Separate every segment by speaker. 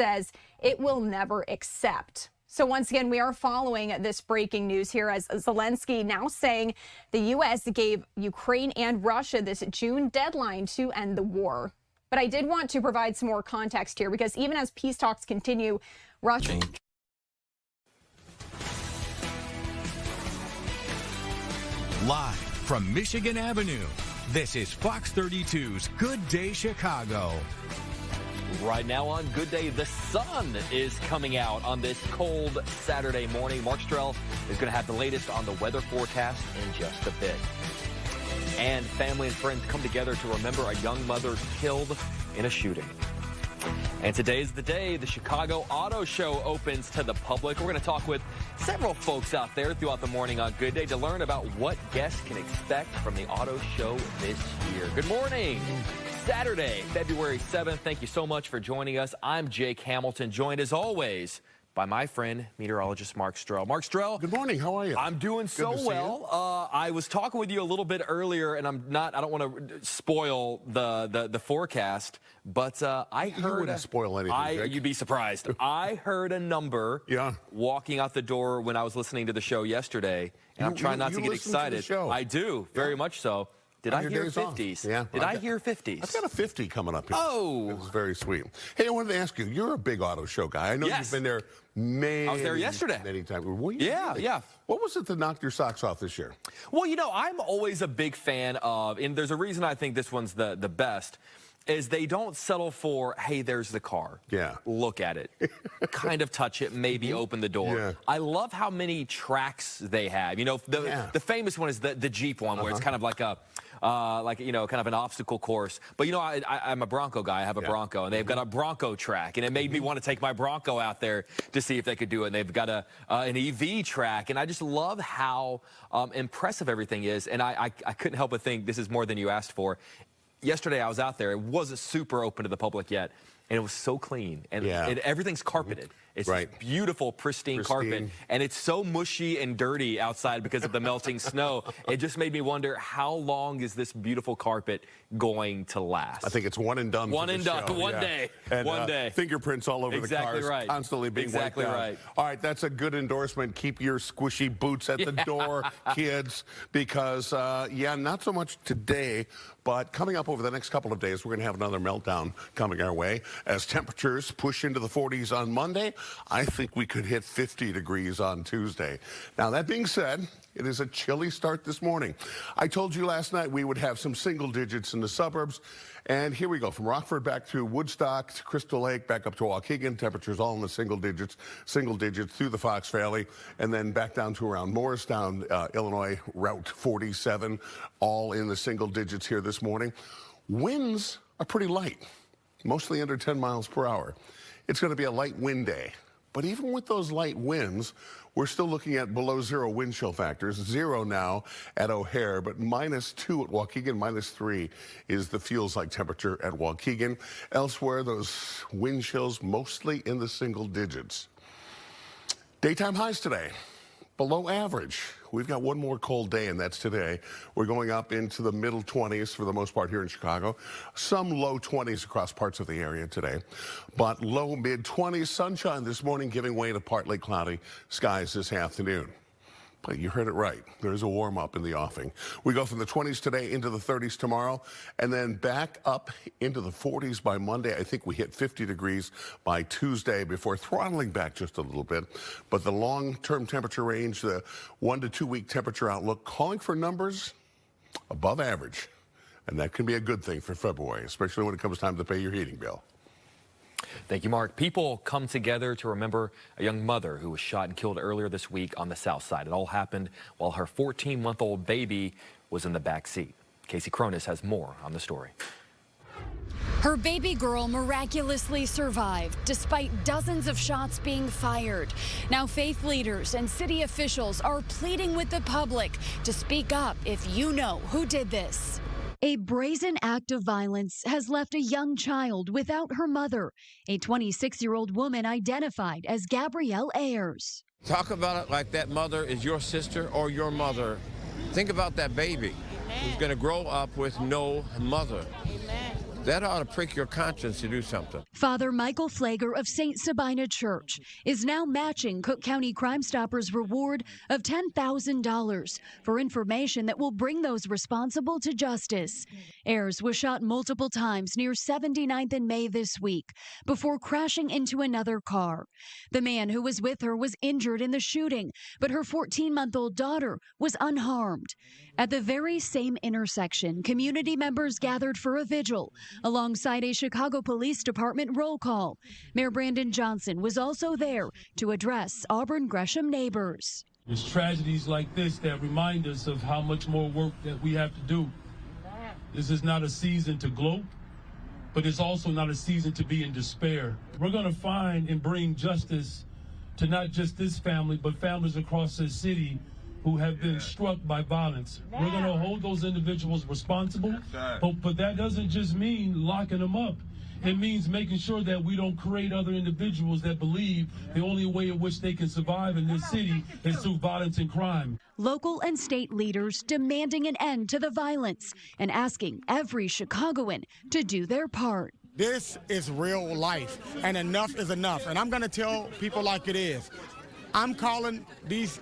Speaker 1: says it will never accept. So once again, we are following this breaking news here as Zelensky now saying the U.S. gave Ukraine and Russia this June deadline to end the war. But I did want to provide some more context here because even as peace talks continue, Russia...
Speaker 2: Live from Michigan Avenue, this is Fox 32's Good Day Chicago.
Speaker 3: Right now on Good Day, the sun is coming out on this cold Saturday morning. Mark Strell is going to have the latest on the weather forecast in just a bit. And family and friends come together to remember a young mother killed in a shooting. And today's the day the Chicago Auto Show opens to the public. We're going to talk with several folks out there throughout the morning on Good Day to learn about what guests can expect from the auto show this year. Good morning. Saturday, February 7th. Thank you so much for joining us. I'm Jake Hamilton, joined as always by my friend, meteorologist Mark Strell. Mark Strell.
Speaker 4: Good morning. How are you?
Speaker 3: I'm doing so well. I was talking with you a little bit earlier, and I don't want to spoil the forecast, but I heard...
Speaker 4: You wouldn't spoil anything, Jake.
Speaker 3: You'd be surprised. I heard a number walking out the door when I was listening to the show yesterday, and I'm trying not to get excited.
Speaker 4: To the show.
Speaker 3: I do, very much so. Did I hear 50s?
Speaker 4: Yeah.
Speaker 3: Did I hear 50s?
Speaker 4: I've got a 50 coming up here.
Speaker 3: Oh.
Speaker 4: It's very sweet. Hey, I wanted to ask you, you're a big auto show guy. I know you've been there many
Speaker 3: I was there yesterday.
Speaker 4: Many times. Were you
Speaker 3: yeah,
Speaker 4: really?
Speaker 3: Yeah.
Speaker 4: What was it that knocked your socks off this year?
Speaker 3: Well, you know, I'm always a big fan of, and there's a reason I think this one's the best, is they don't settle for, hey, there's the car.
Speaker 4: Yeah.
Speaker 3: Look at it. Kind of touch it, maybe open the door.
Speaker 4: Yeah.
Speaker 3: I love how many tracks they have. You know, the famous one is the Jeep one, where it's kind of like a, kind of an obstacle course. But, you know, I'm a Bronco guy. I have a Bronco, and they've got a Bronco track. And it made me want to take my Bronco out there to see if they could do it. And they've got an EV track. And I just love how impressive everything is. And I couldn't help but think this is more than you asked for. Yesterday, I was out there. It wasn't super open to the public yet. And it was so clean. And everything's carpeted. It's beautiful, pristine carpet. And it's so mushy and dirty outside because of the melting snow. It just made me wonder, how long is this beautiful carpet going to last?
Speaker 4: I think it's one and done.
Speaker 3: One and done. One day.
Speaker 4: And,
Speaker 3: one day.
Speaker 4: Fingerprints all over the cars.
Speaker 3: Right.
Speaker 4: Constantly being wiped out. All right, that's a good endorsement. Keep your squishy boots at the door, kids, because, not so much today, but coming up over the next couple of days, we're going to have another meltdown coming our way. As temperatures push into the 40s on Monday, I think we could hit 50 degrees on Tuesday. Now, that being said, it is a chilly start this morning. I told you last night we would have some single digits in the suburbs. And here we go. From Rockford back to Woodstock, to Crystal Lake, back up to Waukegan. Temperatures all in the single digits through the Fox Valley. And then back down to around Morristown, Illinois, Route 47, all in the single digits here this morning. Winds are pretty light, mostly under 10 miles per hour. It's going to be a light wind day. But even with those light winds, we're still looking at below zero wind chill factors. 0 now at O'Hare, but -2 at Waukegan, -3 is the feels-like temperature at Waukegan. Elsewhere, those wind chills mostly in the single digits. Daytime highs today, below average. We've got one more cold day, and that's today. We're going up into the middle 20s for the most part here in Chicago. Some low 20s across parts of the area today, but low mid-20s. Sunshine this morning giving way to partly cloudy skies this afternoon. But you heard it right. There's a warm-up in the offing. We go from the 20s today into the 30s tomorrow, and then back up into the 40s by Monday. I think we hit 50 degrees by Tuesday before throttling back just a little bit. But the long-term temperature range, the 1 to 2 week temperature outlook, calling for numbers above average. And that can be a good thing for February, especially when it comes time to pay your heating bill.
Speaker 3: Thank you, Mark. People come together to remember a young mother who was shot and killed earlier this week on the south side. It all happened while her 14-month-old baby was in the back seat. Casey Cronus has more on the story.
Speaker 5: Her baby girl miraculously survived despite dozens of shots being fired. Now faith leaders and city officials are pleading with the public to speak up if you know who did this. A brazen act of violence has left a young child without her mother, a 26-year-old woman identified as Gabrielle Ayers.
Speaker 6: Talk about it like that mother is your sister or your mother. Think about that baby who's going to grow up with no mother. that ought to prick your conscience to do something.
Speaker 5: Father Michael Flager of St. Sabina Church is now matching Cook County Crime Stoppers' reward of $10,000 for information that will bring those responsible to justice. Ayers was shot multiple times near 79th and May this week before crashing into another car. The man who was with her was injured in the shooting, but her 14-month-old daughter was unharmed. At the very same intersection, community members gathered for a vigil alongside a Chicago Police Department roll call. Mayor Brandon Johnson was also there to address Auburn Gresham neighbors.
Speaker 7: It's tragedies like this that remind us of how much more work that we have to do. This is not a season to gloat, but it's also not a season to be in despair. We're going to find and bring justice to not just this family, but families across this city who have been struck by violence. We're going to hold those individuals responsible, but that doesn't just mean locking them up. It means making sure that we don't create other individuals that believe the only way in which they can survive in this city is through violence and crime.
Speaker 5: Local and state leaders demanding an end to the violence and asking every Chicagoan to do their part.
Speaker 8: This is real life, and enough is enough. And I'm going to tell people like it is. I'm calling these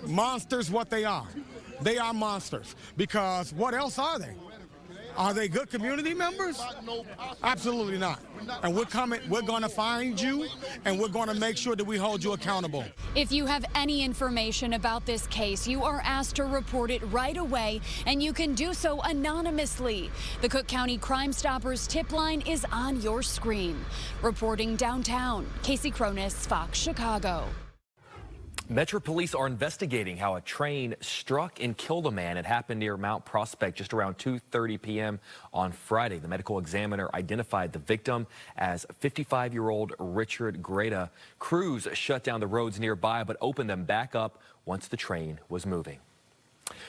Speaker 8: monsters what they are. They are monsters, because what else are they? Are they good community members? Absolutely not. And we're going to find you, and we're going to make sure that we hold you accountable.
Speaker 5: If you have any information about this case, you are asked to report it right away, and you can do so anonymously. The Cook County Crime Stoppers tip line is on your screen. Reporting downtown, Casey Cronus, Fox Chicago.
Speaker 3: Metro Police are investigating how a train struck and killed a man. It happened near Mount Prospect just around 2:30 p.m. on Friday. The medical examiner identified the victim as 55-year-old Richard Greta. Crews shut down the roads nearby but opened them back up once the train was moving.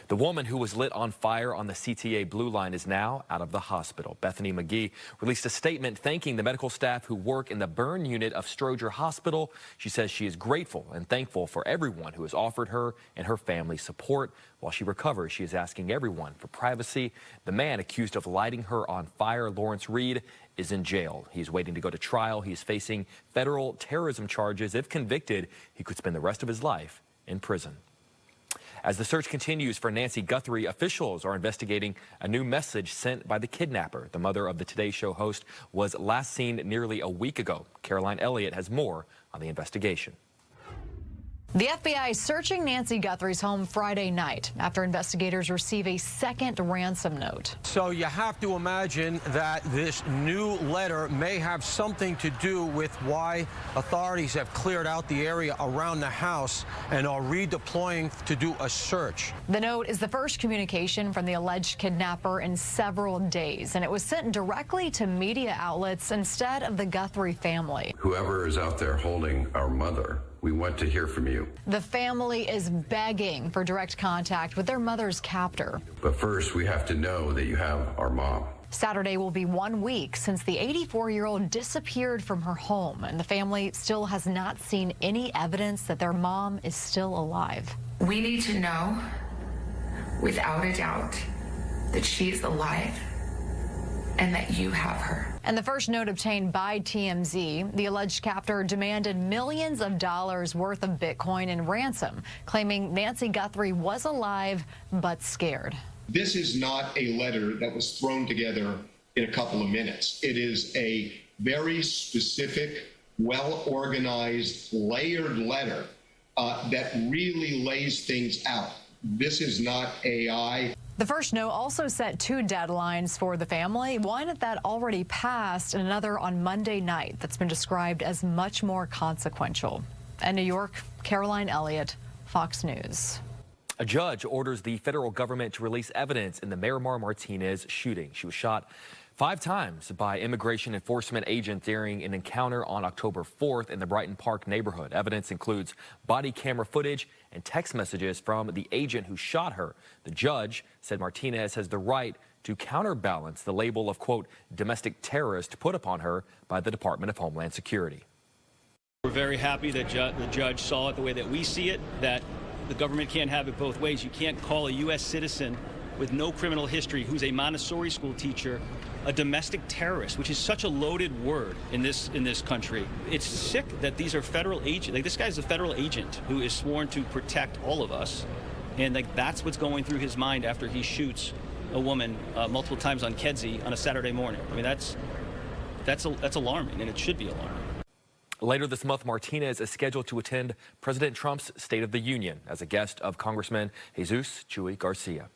Speaker 3: The woman who was lit on fire on the CTA Blue Line is now out of the hospital. Bethany McGee released a statement thanking the medical staff who work in the burn unit of Stroger Hospital. She says she is grateful and thankful for everyone who has offered her and her family support. While she recovers, she is asking everyone for privacy. The man accused of lighting her on fire, Lawrence Reed, is in jail. He's waiting to go to trial. He's facing federal terrorism charges. If convicted, he could spend the rest of his life in prison. As the search continues for Nancy Guthrie, officials are investigating a new message sent by the kidnapper. The mother of the Today Show host was last seen nearly a week ago. Caroline Elliott has more on the investigation.
Speaker 9: The FBI searching Nancy Guthrie's home Friday night after investigators receive a second ransom note.
Speaker 10: So you have to imagine that this new letter may have something to do with why authorities have cleared out the area around the house and are redeploying to do a search.
Speaker 9: The note is the first communication from the alleged kidnapper in several days, and it was sent directly to media outlets instead of the Guthrie family.
Speaker 11: Whoever is out there holding our mother, we want to hear from you.
Speaker 9: The family is begging for direct contact with their mother's captor.
Speaker 11: But first, we have to know that you have our mom.
Speaker 9: Saturday will be 1 week since the 84-year-old disappeared from her home, and the family still has not seen any evidence that their mom is still alive.
Speaker 12: We need to know, without a doubt, that she is alive and that you have her.
Speaker 9: And the first note obtained by TMZ, the alleged captor demanded millions of dollars worth of Bitcoin in ransom, claiming Nancy Guthrie was alive but scared.
Speaker 13: This is not a letter that was thrown together in a couple of minutes. It is a very specific, well-organized, layered letter that really lays things out. This is not AI.
Speaker 9: The first note also set two deadlines for the family, one that already passed and another on Monday night that's been described as much more consequential. In New York, Caroline Elliott, Fox News.
Speaker 3: A judge orders the federal government to release evidence in the Miramar Martinez shooting. She was shot 5 times by immigration enforcement agents during an encounter on October 4th in the Brighton Park neighborhood. Evidence includes body camera footage and text messages from the agent who shot her. The judge said Martinez has the right to counterbalance the label of, quote, domestic terrorist put upon her by the Department of Homeland Security.
Speaker 14: We're very happy that the judge saw it the way that we see it, that the government can't have it both ways. You can't call a U.S. citizen with no criminal history who's a Montessori school teacher a domestic terrorist, which is such a loaded word in this country. It's sick that these are federal agents. Like, this guy's a federal agent who is sworn to protect all of us, and like that's what's going through his mind after he shoots a woman multiple times on Kedzie on a Saturday morning. I mean, that's alarming, and it should be alarming.
Speaker 3: Later this month, Martinez is scheduled to attend President Trump's State of the Union as a guest of Congressman Jesus Chuy Garcia.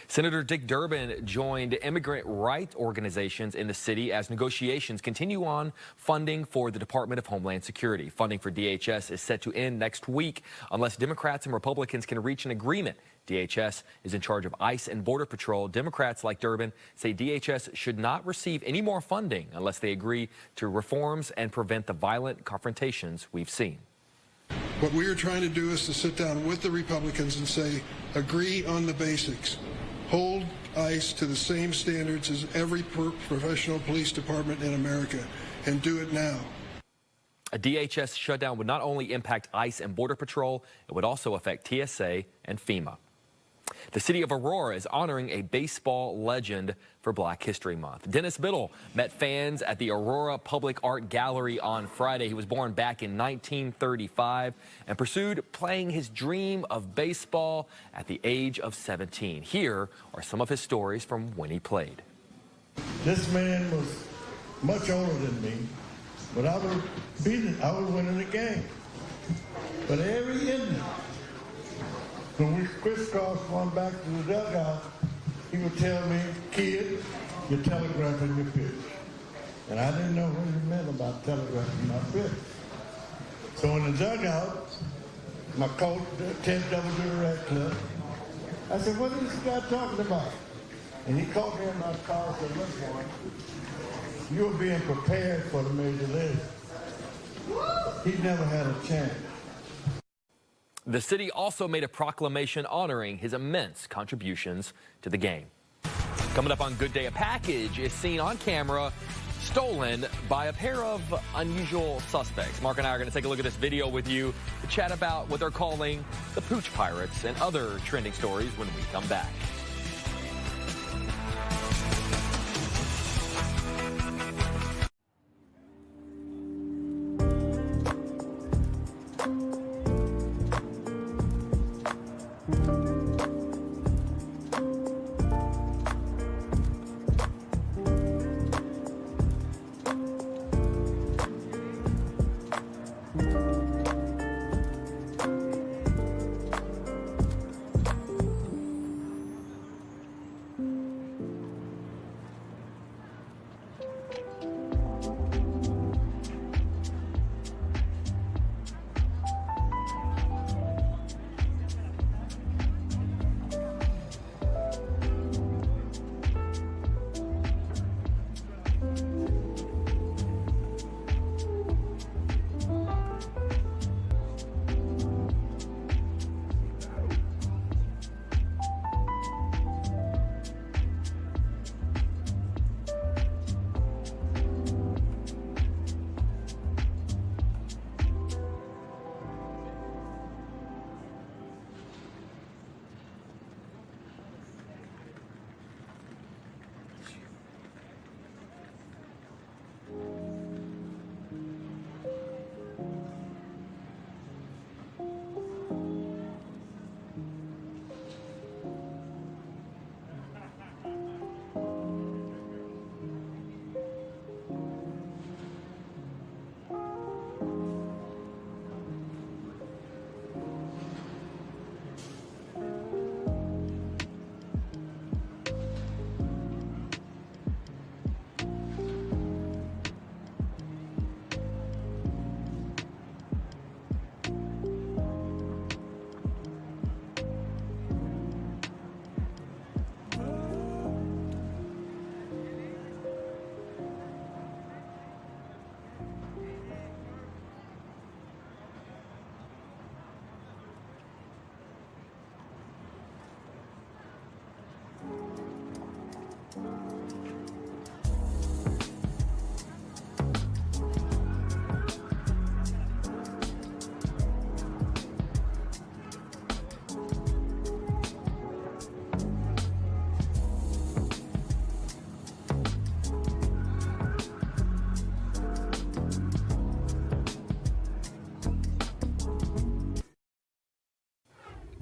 Speaker 3: Senator Dick Durbin joined immigrant rights organizations in the city as negotiations continue on funding for the Department of Homeland Security. Funding for DHS is set to end next week unless Democrats and Republicans can reach an agreement. DHS is in charge of ICE and Border Patrol. Democrats like Durbin say DHS should not receive any more funding unless they agree to reforms and prevent the violent confrontations we've seen.
Speaker 15: What we are trying to do is to sit down with the Republicans and say, agree on the basics. Hold ICE to the same standards as every professional police department in America, and do it now.
Speaker 3: A DHS shutdown would not only impact ICE and Border Patrol, it would also affect TSA and FEMA. The city of Aurora is honoring a baseball legend for Black History Month. Dennis Biddle met fans at the Aurora Public Art Gallery on Friday. He was born back in 1935 and pursued playing his dream of baseball at the age of 17. Here are some of his stories from when he played.
Speaker 16: This man was much older than me, but I was winning the game. But every inning, when we crisscrossed going back to the dugout, he would tell me, kid, you're telegraphing your pitch. And I didn't know what he meant about telegraphing my pitch. So in the dugout, my coach, Ted Double Direct Club, I said, what is this guy talking about? And he called me in my car and said, look, boy, you're being prepared for the major league. He never had a chance.
Speaker 3: The city also made a proclamation honoring his immense contributions to the game. Coming up on Good Day, a package is seen on camera stolen by a pair of unusual suspects. Mark and I are going to take a look at this video with you to chat about what they're calling the Pooch Pirates and other trending stories when we come back.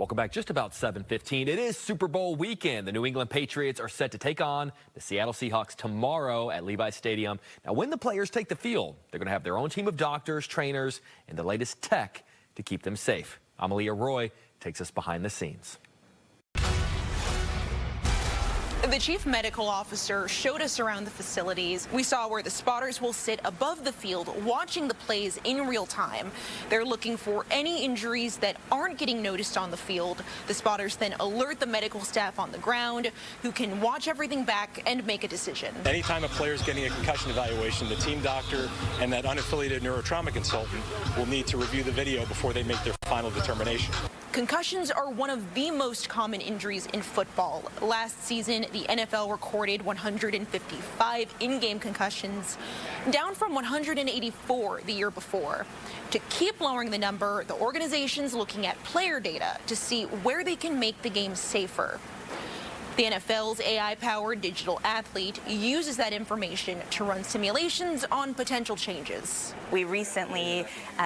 Speaker 3: Welcome back. Just about 7:15. It is Super Bowl weekend. The New England Patriots are set to take on the Seattle Seahawks tomorrow at Levi's Stadium. Now, when the players take the field, they're going to have their own team of doctors, trainers, and the latest tech to keep them safe. Amalia Roy takes us behind the scenes.
Speaker 17: The chief medical officer showed us around the facilities. We saw where the spotters will sit above the field, watching the plays in real time. They're looking for any injuries that aren't getting noticed on the field. The spotters then alert the medical staff on the ground, who can watch everything back and make a decision.
Speaker 18: Anytime a player is getting a concussion evaluation, the team doctor and that unaffiliated neurotrauma consultant will need to review the video before they make their final determination.
Speaker 17: Concussions are one of the most common injuries in football. Last season, the NFL recorded 155 in-game concussions, down from 184 the year before. To keep lowering the number, the organization's looking at player data to see where they can make the game safer. The NFL's AI-powered digital athlete uses that information to run simulations on potential changes.
Speaker 19: We recently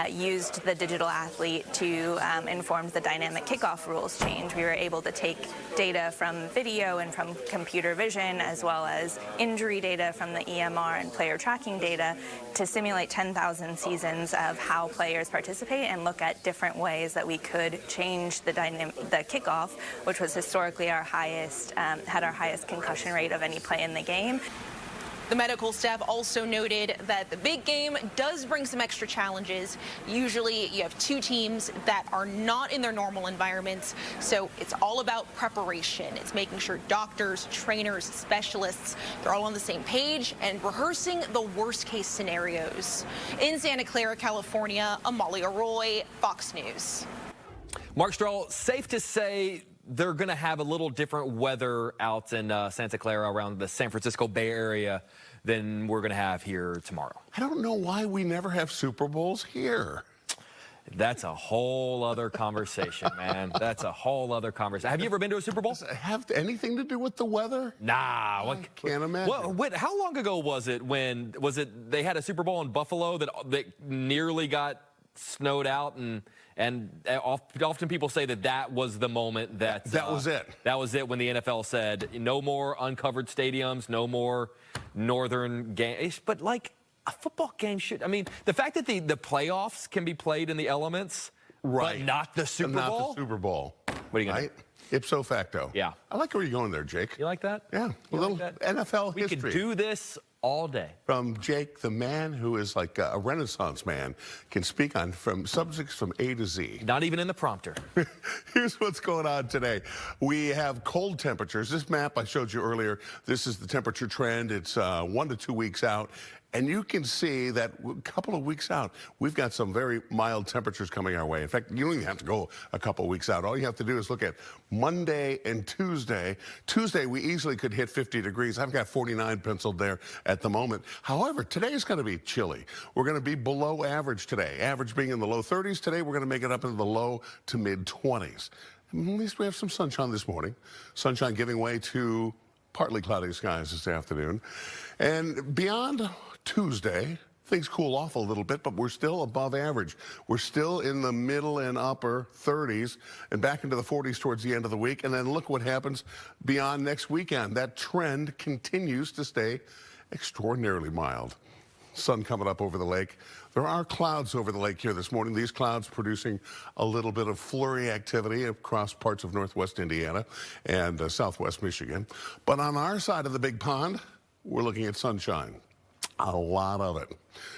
Speaker 19: used the digital athlete to inform the dynamic kickoff rules change. We were able to take data from video and from computer vision, as well as injury data from the EMR and player tracking data, to simulate 10,000 seasons of how players participate and look at different ways that we could change the kickoff, which was historically our highest, had our highest concussion rate of any play in the game.
Speaker 17: The medical staff also noted that the big game does bring some extra challenges. Usually you have two teams that are not in their normal environments, so it's all about preparation. It's making sure doctors, trainers, specialists, they're all on the same page and rehearsing the worst case scenarios. In Santa Clara, California, Amalia Roy, Fox News.
Speaker 3: Mark Stroll, safe to say they're going to have a little different weather out in Santa Clara around the San Francisco Bay Area than we're going to have here tomorrow.
Speaker 4: I don't know why we never have Super Bowls here.
Speaker 3: That's a whole other conversation, man. That's a whole other conversation. Have you ever been to a Super Bowl?
Speaker 4: Does it have anything to do with the weather?
Speaker 3: Nah.
Speaker 4: I can't imagine.
Speaker 3: How long ago was it when they had a Super Bowl in Buffalo that nearly got snowed out, and often people say that was the moment that
Speaker 4: was it.
Speaker 3: That was it when the NFL said no more uncovered stadiums, no more northern games. But like a football game should. I mean, the fact that the playoffs can be played in the elements,
Speaker 4: right?
Speaker 3: But not the Super Bowl.
Speaker 4: Not the Super Bowl.
Speaker 3: What are you gonna do?
Speaker 4: Ipso facto.
Speaker 3: Yeah.
Speaker 4: I like where you're going there, Jake.
Speaker 3: You like that?
Speaker 4: Yeah. A little NFL history.
Speaker 3: We could do this all day.
Speaker 4: From Jake, the man who is like a Renaissance man, can speak on from subjects from A to Z.
Speaker 3: Not even in the prompter.
Speaker 4: Here's what's going on today. We have cold temperatures. This map I showed you earlier, this is the temperature trend. It's 1 to 2 weeks out. And you can see that a couple of weeks out, we've got some very mild temperatures coming our way. In fact, you don't even have to go a couple of weeks out. All you have to do is look at Monday and Tuesday. Tuesday, we easily could hit 50 degrees. I've got 49 penciled there at the moment. However, today is going to be chilly. We're going to be below average today. Average being in the low 30s. Today, we're going to make it up into the low to mid 20s. At least we have some sunshine this morning. Sunshine giving way to partly cloudy skies this afternoon. And beyond Tuesday, things cool off a little bit, but we're still above average. We're still in the middle and upper 30s and back into the 40s towards the end of the week. And then look what happens beyond next weekend. That trend continues to stay extraordinarily mild. Sun coming up over the lake. There are clouds over the lake here this morning. These clouds producing a little bit of flurry activity across parts of northwest Indiana and southwest Michigan. But on our side of the big pond, we're looking at sunshine. A lot of it.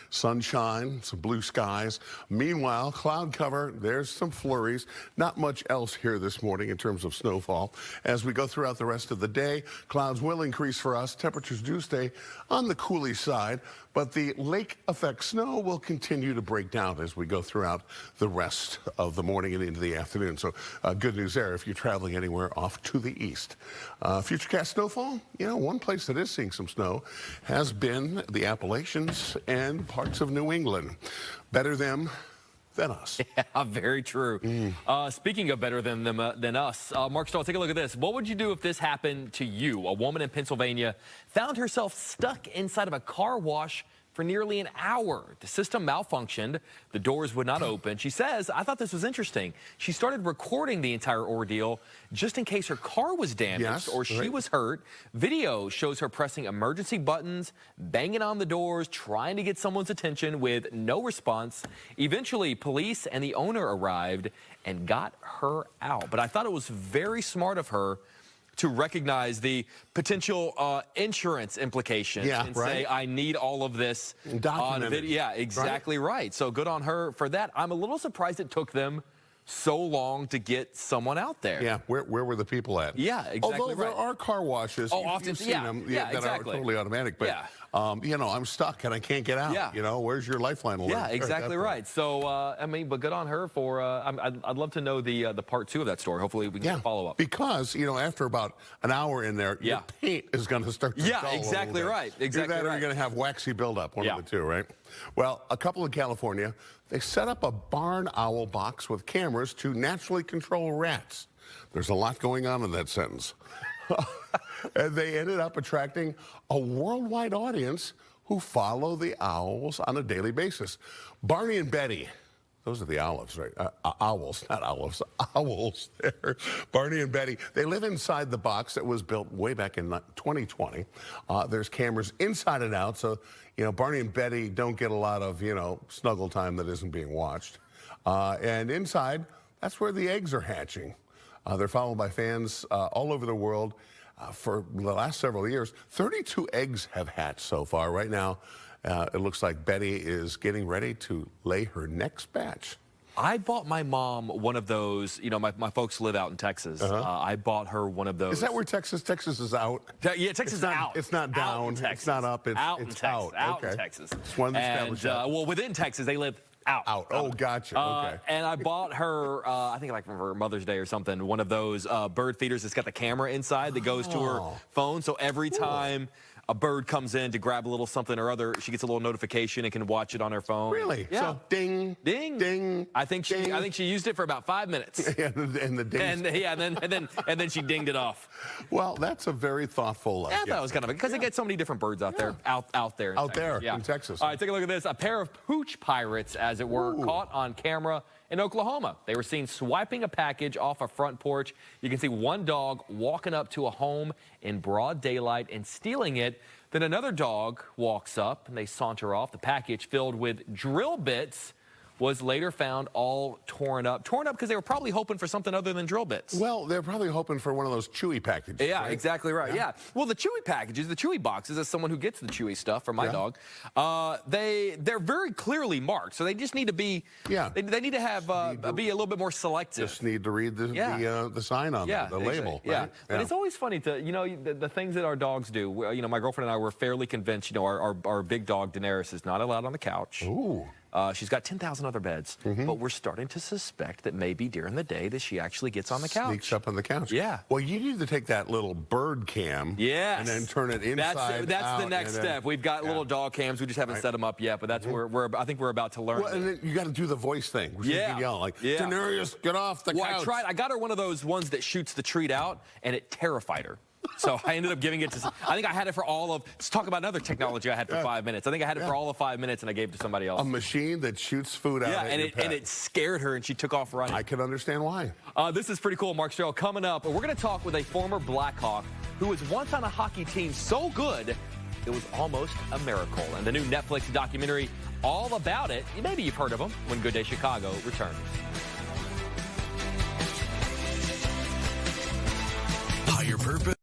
Speaker 4: Sunshine, some blue skies. Meanwhile, cloud cover, there's some flurries. Not much else here this morning in terms of snowfall. As we go throughout the rest of the day, clouds will increase for us. Temperatures do stay on the coolie side, but the lake effect snow will continue to break down as we go throughout the rest of the morning and into the afternoon. So good news there if you're traveling anywhere off to the east. Futurecast snowfall, one place that is seeing some snow has been the Appalachians and parts of New England. Better them than us.
Speaker 3: Yeah, very true. Speaking of better than us, Mark Stahl, take a look at this. What would you do if this happened to you? A woman in Pennsylvania found herself stuck inside of a car wash for nearly an hour. The system malfunctioned. The doors would not open. She says, I thought this was interesting. She started recording the entire ordeal just in case her car was damaged or she was hurt. Video shows her pressing emergency buttons, banging on the doors, trying to get someone's attention with no response. Eventually, police and the owner arrived and got her out. But I thought it was very smart of her to recognize the potential insurance implications and say, I need all of this on video. Yeah, exactly right. So good on her for that. I'm a little surprised it took them so long to get someone out there.
Speaker 4: Yeah, where were the people at?
Speaker 3: Yeah, exactly.
Speaker 4: Although there are car washes,
Speaker 3: often,
Speaker 4: you've seen them that
Speaker 3: exactly.
Speaker 4: are totally automatic. But you know, I'm stuck and I can't get out.
Speaker 3: Yeah.
Speaker 4: You know, where's your lifeline alert?
Speaker 3: Yeah, exactly right. So I mean, but good on her for. I'd love to know the part 2 of that story. Hopefully, we can get a follow up.
Speaker 4: Because you know, after about an hour in there, your paint is going to start to dull
Speaker 3: exactly
Speaker 4: a little bit.
Speaker 3: right. Exactly
Speaker 4: Either that or
Speaker 3: right.
Speaker 4: you're going to have waxy buildup. One of the two, right? Well, a couple in California, they set up a barn owl box with cameras to naturally control rats. There's a lot going on in that sentence. And they ended up attracting a worldwide audience who follow the owls on a daily basis. Barney and Betty, those are the olives, right? Owls, not olives, owls there. Barney and Betty, they live inside the box that was built way back in 2020. There's cameras inside and out, so, you know, Barney and Betty don't get a lot of, you know, snuggle time that isn't being watched. And inside, that's where the eggs are hatching. They're followed by fans all over the world for the last several years. 32 eggs have hatched so far. Right now, it looks like Betty is getting ready to lay her next batch.
Speaker 3: I bought my mom one of those. You know, my folks live out in Texas. I bought her one of those.
Speaker 4: Is that where Texas is out?
Speaker 3: Yeah, Texas is out.
Speaker 4: It's not down. It's not up. It's
Speaker 3: out in Texas.
Speaker 4: out.
Speaker 3: Out in Texas.
Speaker 4: It's one established out.
Speaker 3: Well, within Texas, they live out.
Speaker 4: Oh, gotcha. Okay.
Speaker 3: And I bought her, I think like for Mother's Day or something, one of those bird feeders that's got the camera inside that goes to her phone. So every time a bird comes in to grab a little something or other, she gets a little notification and can watch it on her phone.
Speaker 4: Really?
Speaker 3: Yeah.
Speaker 4: So ding,
Speaker 3: ding,
Speaker 4: ding.
Speaker 3: I think she used it for about 5 minutes.
Speaker 4: and the ding.
Speaker 3: And then she dinged it off.
Speaker 4: Well, that's a very thoughtful.
Speaker 3: Yeah, that was kind of because they get so many different birds out there, out there in Texas. All right, take a look at this. A pair of pooch pirates, as it were, caught on camera in Oklahoma. They were seen swiping a package off a front porch. You can see one dog walking up to a home in broad daylight and stealing it. Then another dog walks up and they saunter off. The package filled with drill bits was later found all torn up. Torn up because they were probably hoping for something other than drill bits.
Speaker 4: Well, they're probably hoping for one of those Chewy packages.
Speaker 3: Yeah, exactly right. Yeah. Well, the Chewy packages, the Chewy boxes, as someone who gets the Chewy stuff for my dog, they're very clearly marked. So they just need to be, they need to have be a little bit more selective.
Speaker 4: Just need to read the sign on the label.
Speaker 3: Yeah.
Speaker 4: Right?
Speaker 3: But it's always funny to, you know, the things that our dogs do. You know, my girlfriend and I were fairly convinced, you know, our big dog, Daenerys, is not allowed on the couch.
Speaker 4: Ooh.
Speaker 3: She's got 10,000 other beds, but we're starting to suspect that maybe during the day that she actually gets on the couch.
Speaker 4: Sneaks up on the couch.
Speaker 3: Yeah.
Speaker 4: Well, you need to take that little bird cam.
Speaker 3: Yes.
Speaker 4: And then turn it inside
Speaker 3: That's
Speaker 4: out,
Speaker 3: the next step. We've got little dog cams. We just haven't set them up yet, but that's where I think we're about to learn.
Speaker 4: Well, and then you got to do the voice thing. Where you can yell like, Daenerys, get off the couch.
Speaker 3: I tried. I got her one of those ones that shoots the treat out, and it terrified her. So I ended up giving it to, I think I had it for all of, let's talk about another technology I had for 5 minutes. I think I had it for all of 5 minutes and I gave it to somebody else.
Speaker 4: A machine that shoots food out at your pet.
Speaker 3: And it scared her and she took off running.
Speaker 4: I can understand why.
Speaker 3: This is pretty cool, Mark Strel. Coming up, we're going to talk with a former Blackhawk who was once on a hockey team so good, it was almost a miracle. And the new Netflix documentary, all about it, maybe you've heard of him, when Good Day Chicago returns.
Speaker 2: Higher purpose.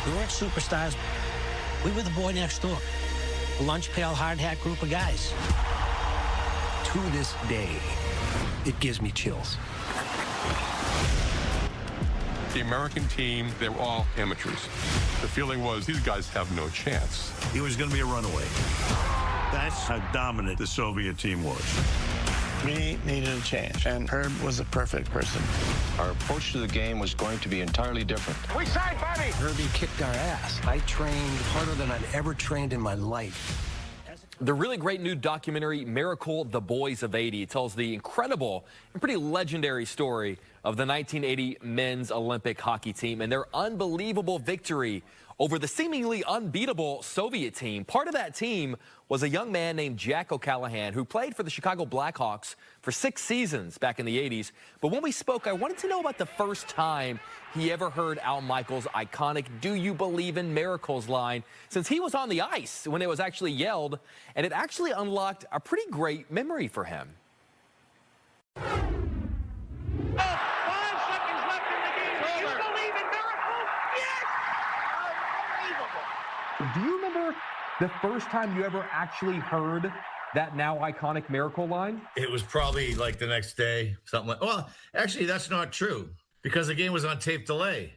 Speaker 20: We weren't superstars. We were the boy next door. A lunch pail, hard hat group of guys.
Speaker 21: To this day, it gives me chills.
Speaker 22: The American team, they were all amateurs. The feeling was these guys have no chance.
Speaker 23: It was going to be a runaway. That's how dominant the Soviet team was.
Speaker 24: We needed a change, and Herb was the perfect person.
Speaker 25: Our approach to the game was going to be entirely different.
Speaker 21: We side, Bobby! Herbie kicked our ass. I trained harder than I'd ever trained in my life.
Speaker 3: The really great new documentary, Miracle, The Boys of 80, tells the incredible and pretty legendary story of the 1980 men's Olympic hockey team and their unbelievable victory over the seemingly unbeatable Soviet team. Part of that team was a young man named Jack O'Callahan, who played for the Chicago Blackhawks for 6 seasons back in the 80s. But when we spoke, I wanted to know about the first time he ever heard Al Michaels' iconic "Do You Believe in Miracles" line, since he was on the ice when it was actually yelled, and it actually unlocked a pretty great memory for him.
Speaker 26: 5 seconds left in the game. Do you believe in miracles? Yes! Unbelievable.
Speaker 27: Do you remember the first time you ever actually heard that now iconic Miracle line?
Speaker 28: It was probably like the next day, something like. Well, actually, that's not true because the game was on tape delay.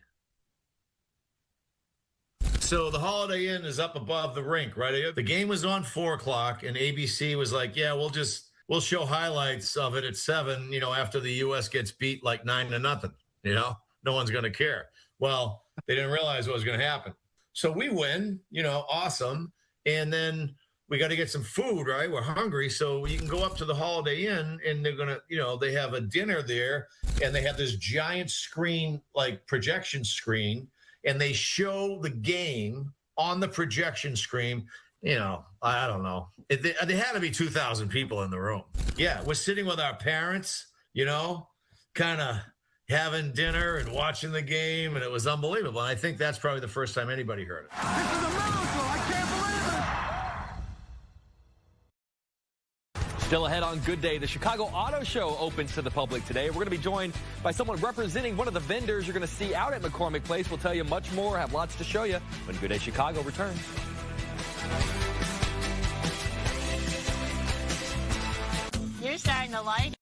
Speaker 28: So the Holiday Inn is up above the rink, right? The game was on 4 o'clock, and ABC was like, "Yeah, we'll show highlights of it at 7. You know, after the U.S. gets beat like 9-0. You know, no one's going to care." Well, they didn't realize what was going to happen. So we win, you know, awesome. And then we got to get some food, right? We're hungry. So you can go up to the Holiday Inn and they're going to, you know, they have a dinner there and they have this giant screen, like projection screen, and they show the game on the projection screen. You know, I don't know. There had to be 2,000 people in the room. Yeah, we're sitting with our parents, you know, kind of having dinner and watching the game, and it was unbelievable. And I think that's probably the first time anybody heard it.
Speaker 26: This is a miracle. I can't believe it.
Speaker 3: Still ahead on Good Day, the Chicago Auto Show opens to the public today. We're going to be joined by someone representing one of the vendors you're going to see out at McCormick Place. We'll tell you much more, have lots to show you when Good Day Chicago returns.
Speaker 26: You're starting to like it.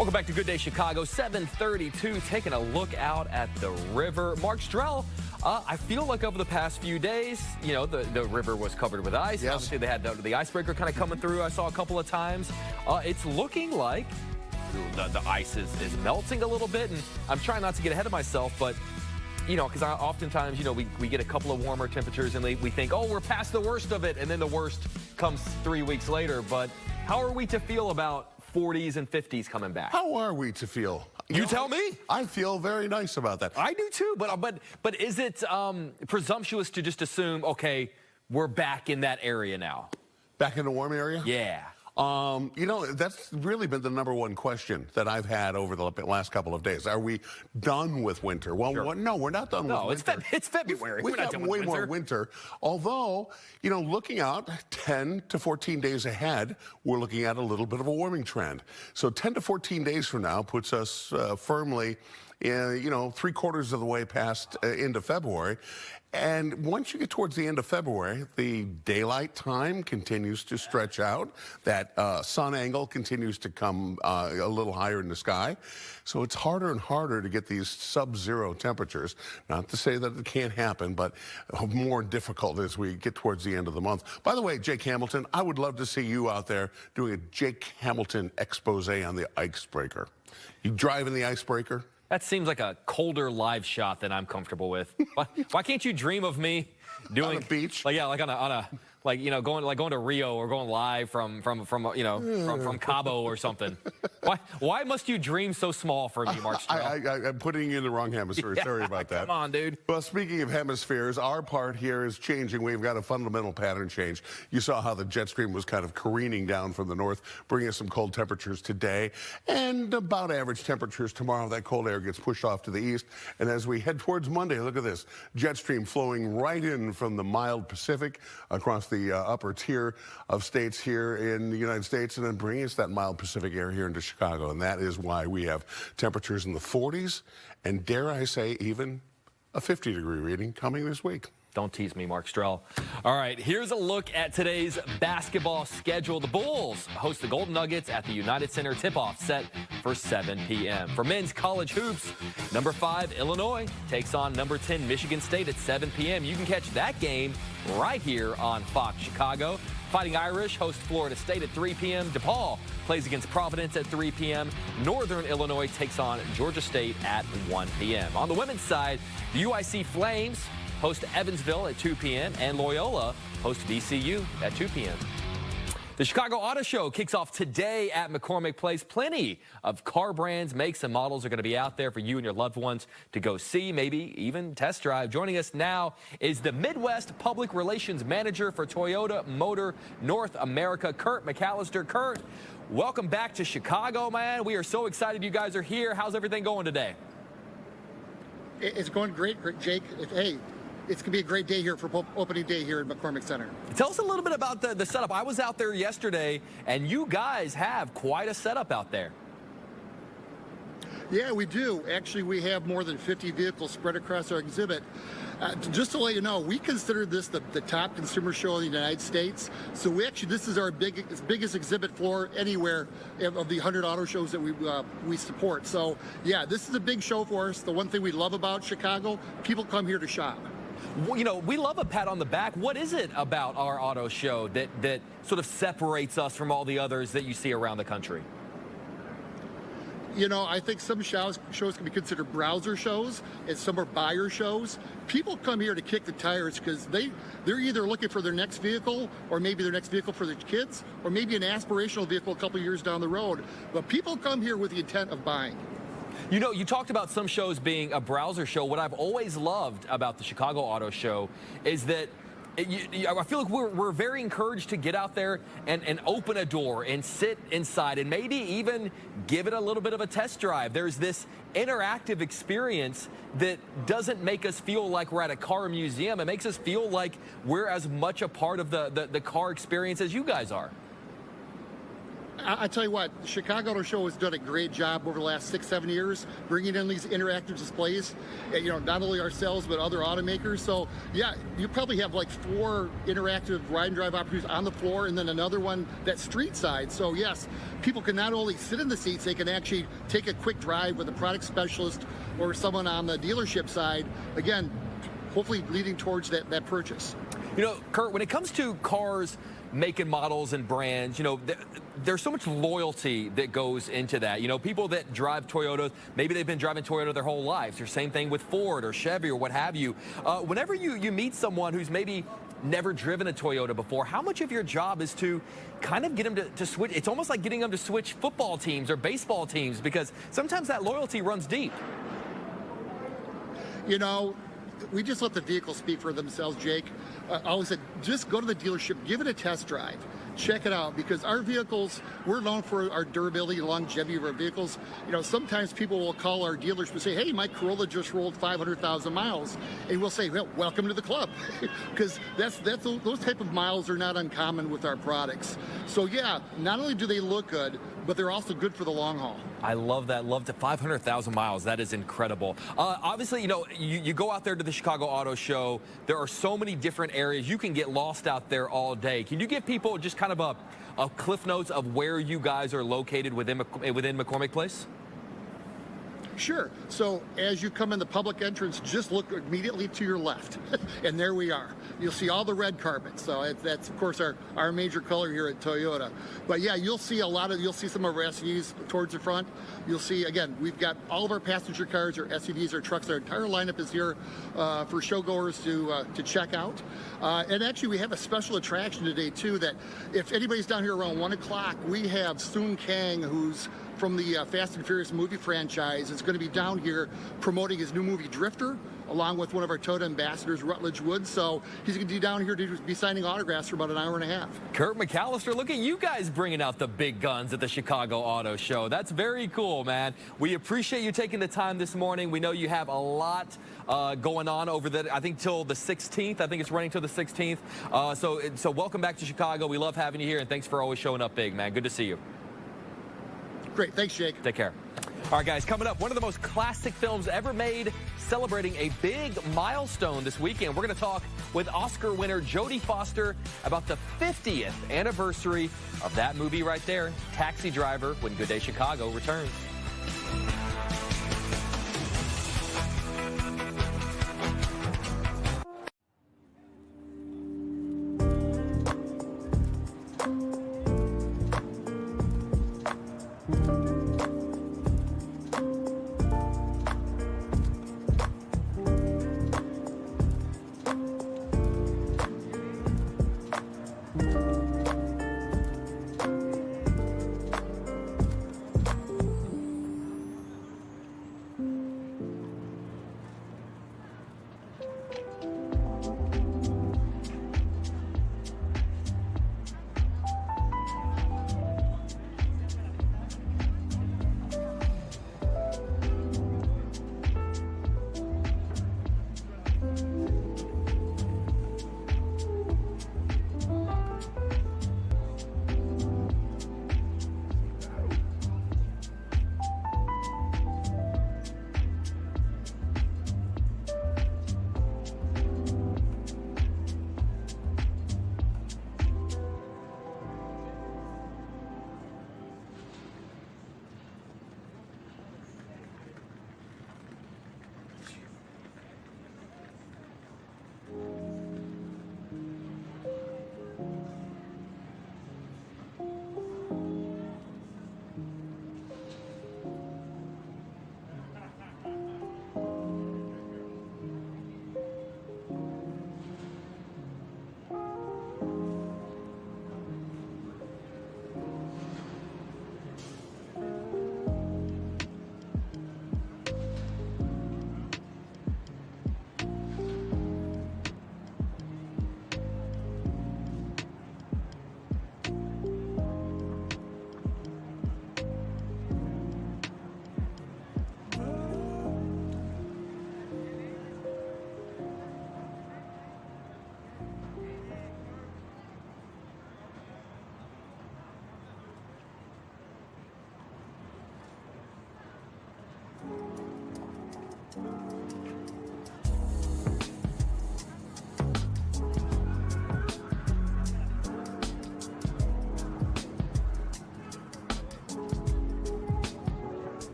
Speaker 3: Welcome back to Good Day Chicago, 7:32. Taking a look out at the river. Mark Strell, I feel like over the past few days, you know, the river was covered with ice.
Speaker 4: Yes.
Speaker 3: Obviously, they had the icebreaker kind of coming through. I saw a couple of times. It's looking like the ice is melting a little bit, and I'm trying not to get ahead of myself, but you know, because oftentimes, you know, we get a couple of warmer temperatures and we think, oh, we're past the worst of it, and then the worst comes 3 weeks later. But how are we to feel about 40s and 50s coming back?
Speaker 4: How are we to feel?
Speaker 3: You tell me.
Speaker 4: I feel very nice about that.
Speaker 3: I do too, but is it presumptuous to just assume, okay, we're back in that area now?
Speaker 4: Back in the warm area?
Speaker 3: Yeah.
Speaker 4: You know, that's really been the number one question that I've had over the last couple of days. Are we done with winter? Well,
Speaker 3: Sure.
Speaker 4: No, we're not done with winter.
Speaker 3: It's February.
Speaker 4: We've got way more winter. Although, you know, looking out 10 to 14 days ahead, we're looking at a little bit of a warming trend. So 10 to 14 days from now puts us firmly, you know, 3/4 of the way past into February. And once you get towards the end of February, the daylight time continues to stretch out. That sun angle continues to come a little higher in the sky. So it's harder and harder to get these sub-zero temperatures. Not to say that it can't happen, but more difficult as we get towards the end of the month. By the way, Jake Hamilton, I would love to see you out there doing a Jake Hamilton expose on the icebreaker. You driving the icebreaker?
Speaker 3: That seems like a colder live shot than I'm comfortable with. Why can't you dream of me doing
Speaker 4: on a beach?
Speaker 3: Like, yeah, like on a like, you know, going to Rio or going live from you know, from Cabo or something. Why must you dream so small for me, Mark Strell?
Speaker 4: I'm putting you in the wrong hemisphere.
Speaker 3: Yeah,
Speaker 4: Sorry about that.
Speaker 3: Come on, dude.
Speaker 4: Well, speaking of hemispheres, our part here is changing. We've got a fundamental pattern change. You saw how the jet stream was kind of careening down from the north, bringing us some cold temperatures today and about average temperatures tomorrow. That cold air gets pushed off to the east. And as we head towards Monday, look at this. Jet stream flowing right in from the mild Pacific across the upper tier of states here in the United States, and then bringing us that mild Pacific air here into Chicago. And that is why we have temperatures in the 40s and, dare I say, even a 50-degree reading coming this week.
Speaker 3: Don't tease me, Mark Strell. All right, here's a look at today's basketball schedule. The Bulls host the Golden Nuggets at the United Center. Tip-off set for 7 p.m. For men's college hoops, number 5, Illinois, takes on number 10, Michigan State at 7 p.m. You can catch that game right here on Fox Chicago. Fighting Irish host Florida State at 3 p.m. DePaul plays against Providence at 3 p.m. Northern Illinois takes on Georgia State at 1 p.m. On the women's side, the UIC Flames host Evansville at 2 p.m. and Loyola host VCU at 2 p.m. The Chicago Auto Show kicks off today at McCormick Place. Plenty of car brands, makes, and models are going to be out there for you and your loved ones to go see, maybe even test drive. Joining us now is the Midwest Public Relations Manager for Toyota Motor North America, Kurt McAllister. Kurt, welcome back to Chicago, man. We are so excited you guys are here. How's everything going today?
Speaker 1: It's going great, Jake. Hey, it's going to be a great day here for opening day here at McCormick Center.
Speaker 3: Tell us a little bit about the setup. I was out there yesterday, and you guys have quite a setup out there.
Speaker 1: Yeah, we do. Actually, we have more than 50 vehicles spread across our exhibit. Just to let you know, we consider this the top consumer show in the United States. So this is our biggest exhibit floor anywhere of the 100 auto shows that we support. So yeah, this is a big show for us. The one thing we love about Chicago, people come here to shop.
Speaker 3: Well, you know, we love a pat on the back. What is it about our auto show that sort of separates us from all the others that you see around the country?
Speaker 1: You know, I think some shows can be considered browser shows, and some are buyer shows. People come here to kick the tires because they're either looking for their next vehicle, or maybe their next vehicle for their kids, or maybe an aspirational vehicle a couple of years down the road. But people come here with the intent of buying.
Speaker 3: You know, you talked about some shows being a browser show. What I've always loved about the Chicago Auto Show is that I feel like we're very encouraged to get out there and open a door and sit inside and maybe even give it a little bit of a test drive. There's this interactive experience that doesn't make us feel like we're at a car museum. It makes us feel like we're as much a part of the car experience as you guys are.
Speaker 1: I tell you what, the Chicago Auto Show has done a great job over the last 6-7 years, bringing in these interactive displays. Not only ourselves, but other automakers. So, yeah, you probably have like 4 interactive ride and drive opportunities on the floor, and then another one that's street side. So, yes, people can not only sit in the seats, they can actually take a quick drive with a product specialist or someone on the dealership side. Again, hopefully leading towards that purchase.
Speaker 3: Kurt, when it comes to cars, make and models and brands, there's so much loyalty that goes into that. People that drive Toyotas, maybe they've been driving Toyota their whole lives. Or same thing with Ford or Chevy or what have you. Whenever you meet someone who's maybe never driven a Toyota before, how much of your job is to kind of get them to switch? It's almost like getting them to switch football teams or baseball teams, because sometimes that loyalty runs deep.
Speaker 1: We just let the vehicles speak for themselves, Jake. I always said, just go to the dealership, give it a test drive, check it out, because our vehicles, we're known for our durability and longevity of our vehicles. Sometimes people will call our dealers and say, hey, my Corolla just rolled 500,000 miles. And we'll say, well, welcome to the club, because those type of miles are not uncommon with our products. So yeah, not only do they look good, but they're also good for the long haul.
Speaker 3: I love that. Love to 500,000 miles. That is incredible. Obviously, you go out there to the Chicago Auto Show. There are so many different areas. You can get lost out there all day. Can you give people just kind of a cliff notes of where you guys are located within McCormick Place?
Speaker 1: Sure. So as you come in the public entrance, just look immediately to your left, and there we are. You'll see all the red carpet. So that's, of course, our major color here at Toyota. But yeah, you'll see you'll see some of our SUVs towards the front. You'll see, again, we've got all of our passenger cars, our SUVs, our trucks. Our entire lineup is here for showgoers to check out. And actually, we have a special attraction today, too, that if anybody's down here around 1 o'clock, we have Soon Kang, who's from the Fast and Furious movie franchise, is going to be down here promoting his new movie Drifter, along with one of our Toyota ambassadors, Rutledge Woods. So he's going to be down here to be signing autographs for about an hour and a half.
Speaker 3: Kurt McAllister, look at you guys bringing out the big guns at the Chicago Auto Show. That's very cool, man. We appreciate you taking the time this morning. We know you have a lot going on over I think till the 16th. I think it's running till the 16th. So welcome back to Chicago. We love having you here, and thanks for always showing up big, man. Good to see you.
Speaker 1: Great. Thanks, Jake.
Speaker 3: Take care. All right, guys, coming up, one of the most classic films ever made, celebrating a big milestone this weekend. We're going to talk with Oscar winner Jodie Foster about the 50th anniversary of that movie right there, Taxi Driver, when Good Day Chicago returns.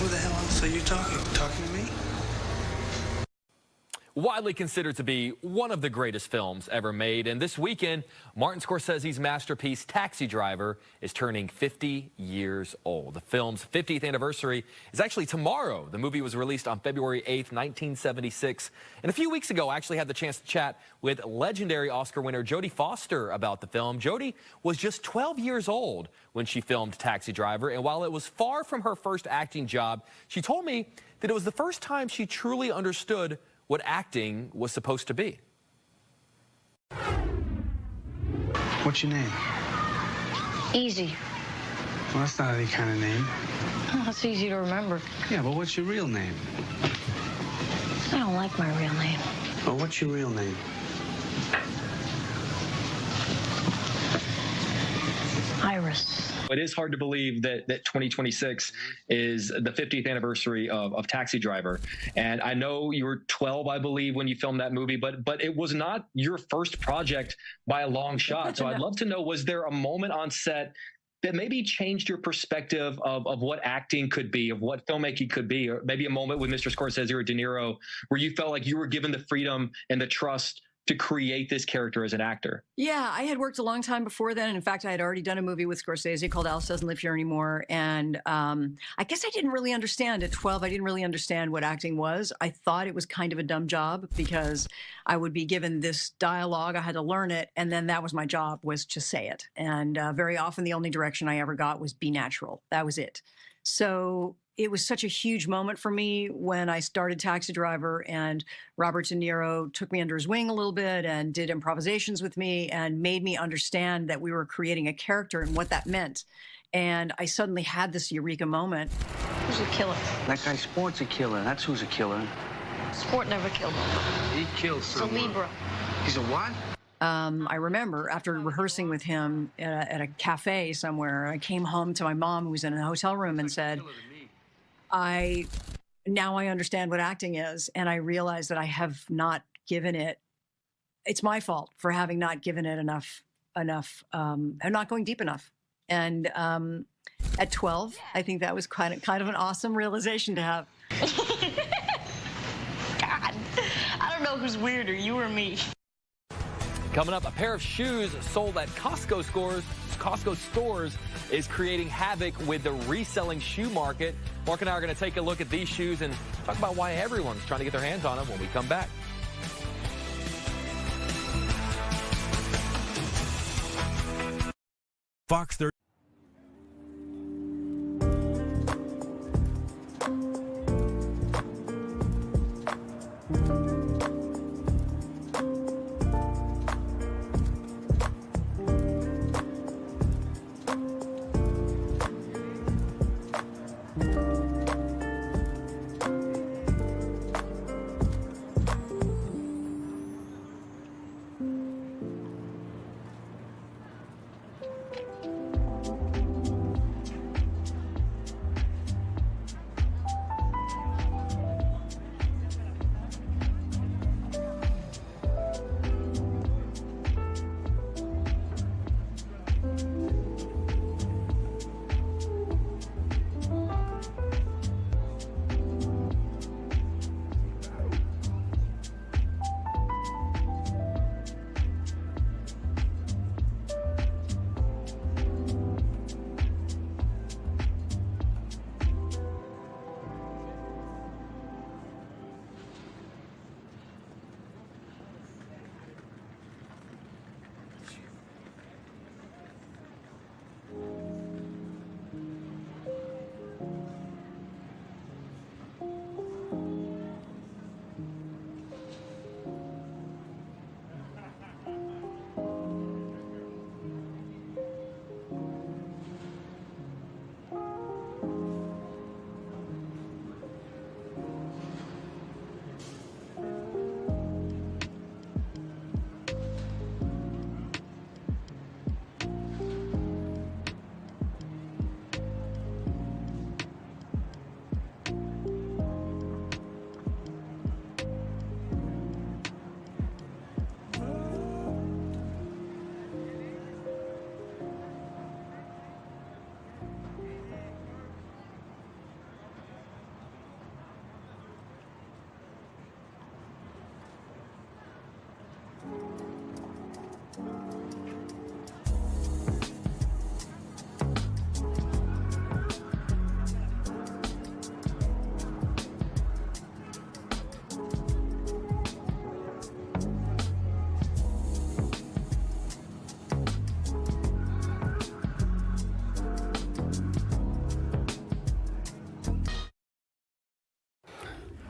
Speaker 21: Who the hell else are you talking? Talking to me?
Speaker 3: Widely considered to be one of the greatest films ever made. And this weekend, Martin Scorsese's masterpiece, Taxi Driver, is turning 50 years old. The film's 50th anniversary is actually tomorrow. The movie was released on February 8th, 1976. And a few weeks ago, I actually had the chance to chat with legendary Oscar winner Jodie Foster about the film. Jodie was just 12 years old when she filmed Taxi Driver. And while it was far from her first acting job, she told me that it was the first time she truly understood what acting was supposed to be.
Speaker 21: What's your name?
Speaker 5: Easy.
Speaker 21: Well, that's not any kind of name.
Speaker 5: Oh, that's easy to remember.
Speaker 21: Yeah, but what's your real name?
Speaker 5: I don't like my real name.
Speaker 21: Well, what's your real name?
Speaker 5: Iris.
Speaker 6: It is hard to believe that 2026 is the 50th anniversary of Taxi Driver. And I know you were 12, I believe, when you filmed that movie, but it was not your first project by a long shot. So I'd love to know, was there a moment on set that maybe changed your perspective of what acting could be, of what filmmaking could be, or maybe a moment with Mr. Scorsese or De Niro where you felt like you were given the freedom and the trust to create this character as an actor?
Speaker 7: Yeah, I had worked a long time before then. In fact, I had already done a movie with Scorsese called Alice Doesn't Live Here Anymore. And I guess I didn't really understand at 12. I didn't really understand what acting was. I thought it was kind of a dumb job because I would be given this dialogue. I had to learn it. And then that was my job, was to say it. And very often the only direction I ever got was be natural. That was it. So it was such a huge moment for me when I started Taxi Driver, and Robert De Niro took me under his wing a little bit and did improvisations with me and made me understand that we were creating a character and what that meant. And I suddenly had this eureka moment.
Speaker 5: Who's a killer?
Speaker 21: That guy Sport's a killer. That's who's a killer.
Speaker 5: Sport never killed him.
Speaker 21: He killed
Speaker 5: It's a
Speaker 21: someone.
Speaker 5: Libra.
Speaker 21: He's a what?
Speaker 7: I remember after rehearsing with him at a cafe somewhere, I came home to my mom, who was in a hotel room, and said, now I understand what acting is, and I realize that I have not given it. It's my fault for having not given it enough, and not going deep enough. And at 12, I think that was kind of an awesome realization to have.
Speaker 5: God, I don't know who's weirder, you or me.
Speaker 3: Coming up, a pair of shoes sold at Costco stores is creating havoc with the reselling shoe market. Mark and I are going to take a look at these shoes and talk about why everyone's trying to get their hands on them when we come back.
Speaker 2: Fox 30.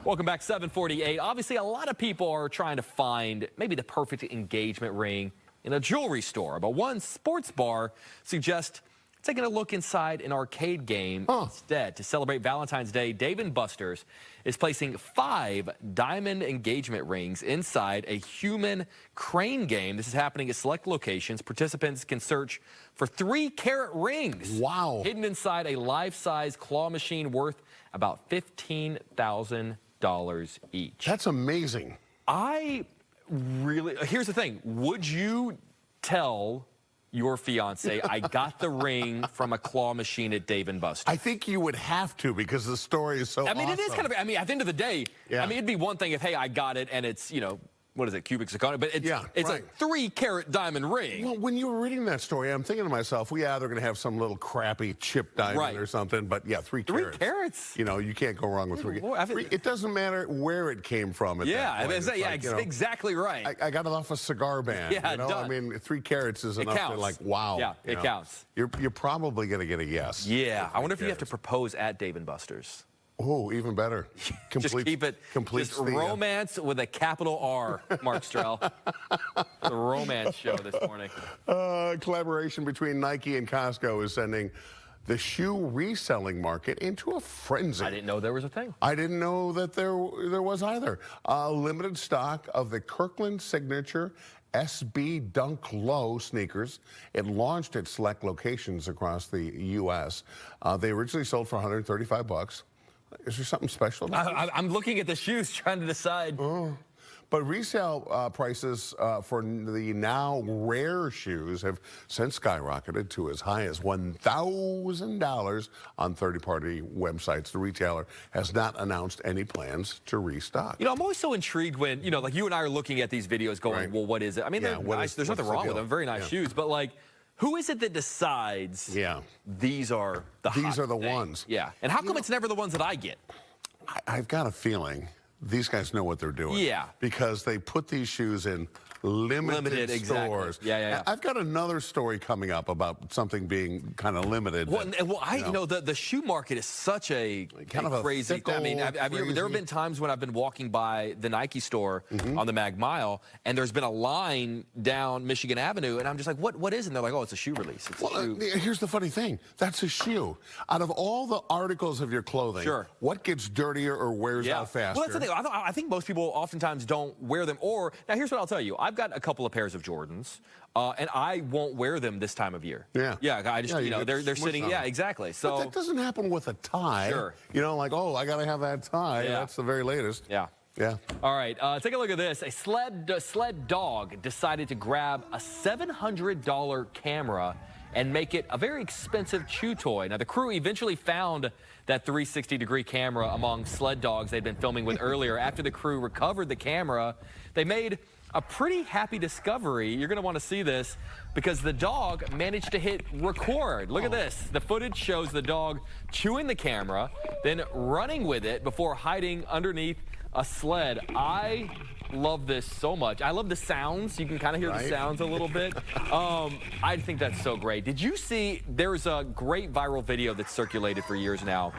Speaker 3: Welcome back, 748. Obviously, a lot of people are trying to find maybe the perfect engagement ring in a jewelry store, but one sports bar suggests taking a look inside an arcade game instead. To celebrate Valentine's Day, Dave & Buster's is placing 5 diamond engagement rings inside a human crane game. This is happening at select locations. Participants can search for 3-carat rings.
Speaker 4: Wow.
Speaker 3: Hidden inside a life-size claw machine worth about $15,000 each.
Speaker 4: That's amazing.
Speaker 3: Here's the thing. Would you tell your fiance, I got the ring from a claw machine at Dave & Buster's?
Speaker 4: I think you would have to, because the story is so
Speaker 3: I mean,
Speaker 4: awesome.
Speaker 3: it is kind of, I mean, at the end of the day,
Speaker 4: Yeah.
Speaker 3: I mean, it'd be one thing if, hey, I got it and it's, you know, what is it, cubic zirconia? But it's
Speaker 4: right.
Speaker 3: a 3-carat diamond ring.
Speaker 4: Well, when you were reading that story, I'm thinking to myself, well, yeah, they're going to have some little crappy chip diamond or something, but yeah, 3 carats.
Speaker 3: 3 carats?
Speaker 4: You know, you can't go wrong with 3 carats. It doesn't matter where it came from at that point.
Speaker 3: Exactly right.
Speaker 4: I got it off a cigar band.
Speaker 3: Yeah,
Speaker 4: you know? I mean, 3 carats is enough to like, wow.
Speaker 3: Yeah, it counts.
Speaker 4: You're probably going to get a yes.
Speaker 3: Yeah, I wonder if you have to propose at Dave & Buster's.
Speaker 4: Oh, even better.
Speaker 3: Just keep it romance with a capital R, Mark Strell. The romance show this morning.
Speaker 4: Collaboration between Nike and Costco is sending the shoe reselling market into a frenzy.
Speaker 3: I didn't know there was a thing.
Speaker 4: I didn't know that there was either. Limited stock of the Kirkland Signature SB Dunk Low sneakers. It launched at select locations across the U.S. They originally sold for $135. Is there something special?
Speaker 3: I'm looking at the shoes, trying to decide.
Speaker 4: But resale prices for the now rare shoes have since skyrocketed to as high as $1,000 on third-party websites. The retailer has not announced any plans to restock.
Speaker 3: You know, I'm always so intrigued when, you know, like you and I are looking at these videos going, well, what is it? I mean, they're nice. There's nothing wrong with them. Very nice shoes. But, like, who is it that decides these are the
Speaker 4: ones?
Speaker 3: Yeah. And how come it's never the ones that I get?
Speaker 4: I've got a feeling these guys know what they're doing.
Speaker 3: Yeah.
Speaker 4: Because they put these shoes in limited stores.
Speaker 3: Exactly. Yeah.
Speaker 4: I've got another story coming up about something being kind of limited.
Speaker 3: Well, the shoe market is such a
Speaker 4: kind of
Speaker 3: crazy thing. I mean, there have been times when I've been walking by the Nike store on the Mag Mile, and there's been a line down Michigan Avenue, and I'm just like, what is it? And they're like, oh, it's a shoe release. It's a shoe.
Speaker 4: Here's the funny thing. That's a shoe. Out of all the articles of your clothing, what gets dirtier or wears out faster?
Speaker 3: Well, that's the thing. I think most people oftentimes don't wear them. Or, now here's what I'll tell you. I've got a couple of pairs of Jordans, and I won't wear them this time of year. Yeah, I just, you know, they're sitting, exactly. So
Speaker 4: but that doesn't happen with a tie. You know, like, oh, I got to have that tie. That's the very latest.
Speaker 3: Yeah. All right, take a look at this. A sled dog decided to grab a $700 camera and make it a very expensive chew toy. Now, the crew eventually found that 360-degree camera among sled dogs they'd been filming with earlier. After the crew recovered the camera, they made a pretty happy discovery. You're going to want to see this because the dog managed to hit record. Look at this. The footage shows the dog chewing the camera, then running with it before hiding underneath a sled. I love this so much. I love the sounds. You can kind of hear the sounds a little bit. I think that's so great. Did you see there's a great viral video that's circulated for years now?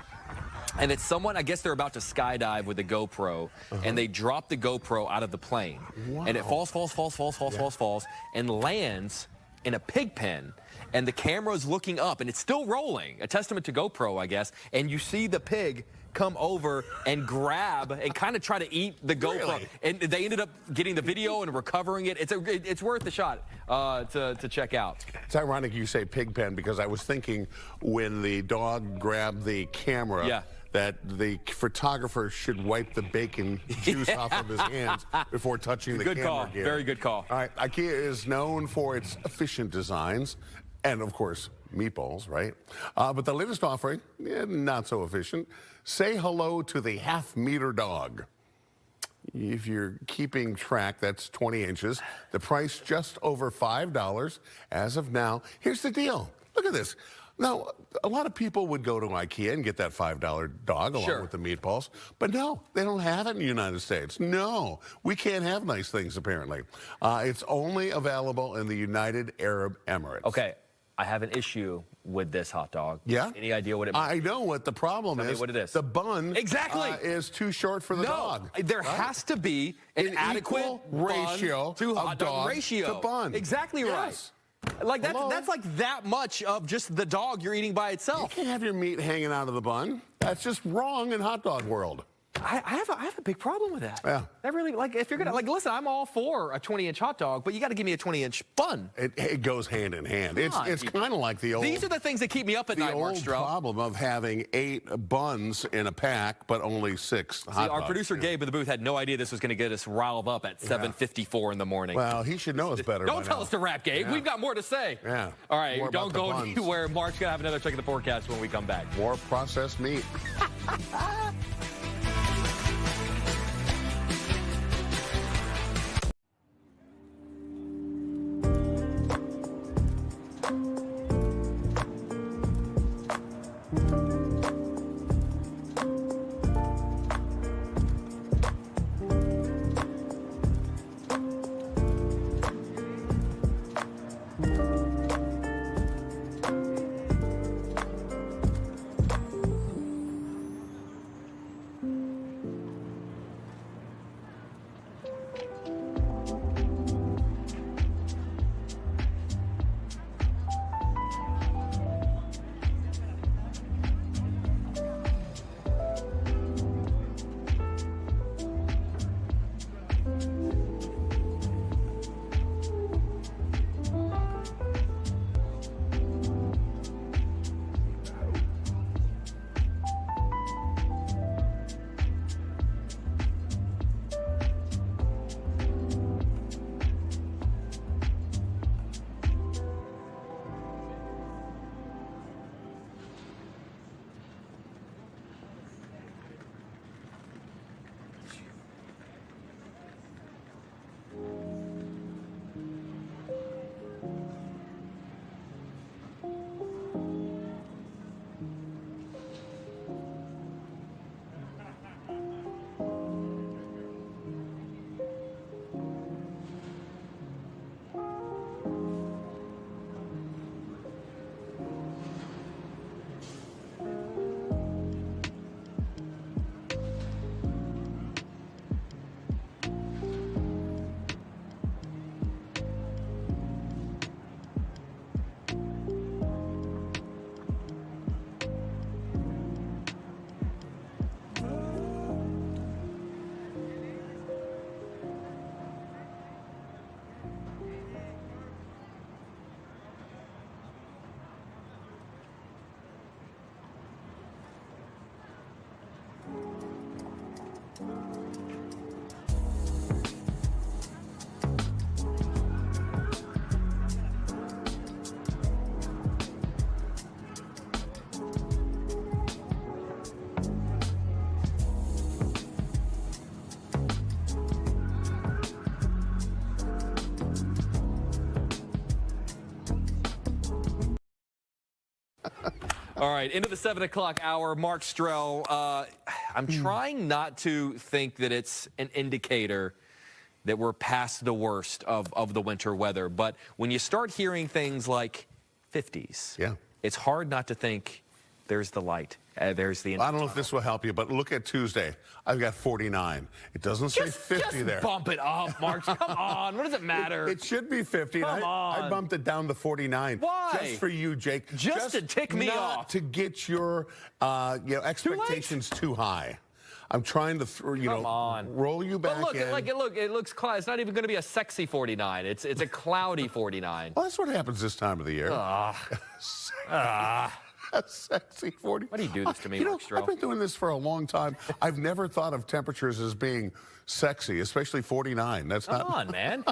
Speaker 3: And it's someone, I guess they're about to skydive with a GoPro, and they drop the GoPro out of the plane. And it falls, and lands in a pig pen. And the camera's looking up, and it's still rolling. A testament to GoPro, I guess. And you see the pig come over and grab and kind of try to eat the GoPro. And they ended up getting the video and recovering it. It's worth the shot to check out.
Speaker 4: It's ironic you say pig pen because I was thinking when the dog grabbed the camera that the photographer should wipe the bacon juice off of his hands before touching the camera.
Speaker 3: Good call. Very good call.
Speaker 4: All right. IKEA is known for its efficient designs and, of course, meatballs, right? But the latest offering, not so efficient. Say hello to the half-meter dog. If you're keeping track, that's 20 inches. The price just over $5 as of now. Here's the deal. Look at this. Now, a lot of people would go to IKEA and get that $5 dog along with the meatballs. But no, they don't have it in the United States. No, we can't have nice things, apparently. It's only available in the United Arab Emirates.
Speaker 3: Okay. I have an issue with this hot dog.
Speaker 4: Yeah?
Speaker 3: Any idea what it means?
Speaker 4: I know what the problem is.
Speaker 3: Tell me what it is.
Speaker 4: The bun
Speaker 3: exactly
Speaker 4: is too short for the dog.
Speaker 3: There has to be an adequate
Speaker 4: equal ratio
Speaker 3: to hot dog
Speaker 4: dog
Speaker 3: ratio.
Speaker 4: to bun.
Speaker 3: Exactly
Speaker 4: Yes.
Speaker 3: right. Like that's like that much of just the dog you're eating by itself.
Speaker 4: You can't have your meat hanging out of the bun. That's just wrong in hot dog world.
Speaker 3: I have a big problem with that.
Speaker 4: Yeah.
Speaker 3: That really, like, if you're gonna, like, listen, I'm all for a 20-inch hot dog, but you got to give me a 20-inch bun.
Speaker 4: It goes hand in hand. It's kind of like the old.
Speaker 3: These are the things that keep me up at night, Mark Stroh.
Speaker 4: The old problem of having 8 buns in a pack, but only 6 hot dogs.
Speaker 3: Our producer Gabe in the booth had no idea this was going to get us riled up at 7:54 in the morning.
Speaker 4: Well, he should know us better.
Speaker 3: Don't tell us to rap, Gabe.
Speaker 4: Yeah.
Speaker 3: We've got more to say.
Speaker 4: Yeah.
Speaker 3: All right,
Speaker 4: More
Speaker 3: don't
Speaker 4: about
Speaker 3: go
Speaker 4: the buns.
Speaker 3: anywhere. Mark's going to have another check of the forecast when we come back.
Speaker 4: More processed meat.
Speaker 3: All right, into the 7 o'clock hour. Mark Stroh, I'm trying not to think that it's an indicator that we're past the worst of the winter weather. But when you start hearing things like 50s, it's hard not to think there's the light. There's the.
Speaker 4: I don't know if this will help you, but look at Tuesday. I've got 49. It doesn't say 50 there.
Speaker 3: Bump it up, Mark. Come on. What does it matter?
Speaker 4: It should be 50.
Speaker 3: Come on.
Speaker 4: I bumped it down to 49.
Speaker 3: Why?
Speaker 4: Just for you, Jake.
Speaker 3: Just to tick me off.
Speaker 4: Not to get your expectations too high. I'm trying to roll you back
Speaker 3: but look,
Speaker 4: in.
Speaker 3: it looks cloudy. It's not even going to be a sexy 49. It's a cloudy 49.
Speaker 4: Well, that's what happens this time of the year. A sexy 40.
Speaker 3: Why do you do this to me, Mark Stroh?
Speaker 4: I've been doing this for a long time. I've never thought of temperatures as being sexy, especially 49. That's
Speaker 3: Come on, man.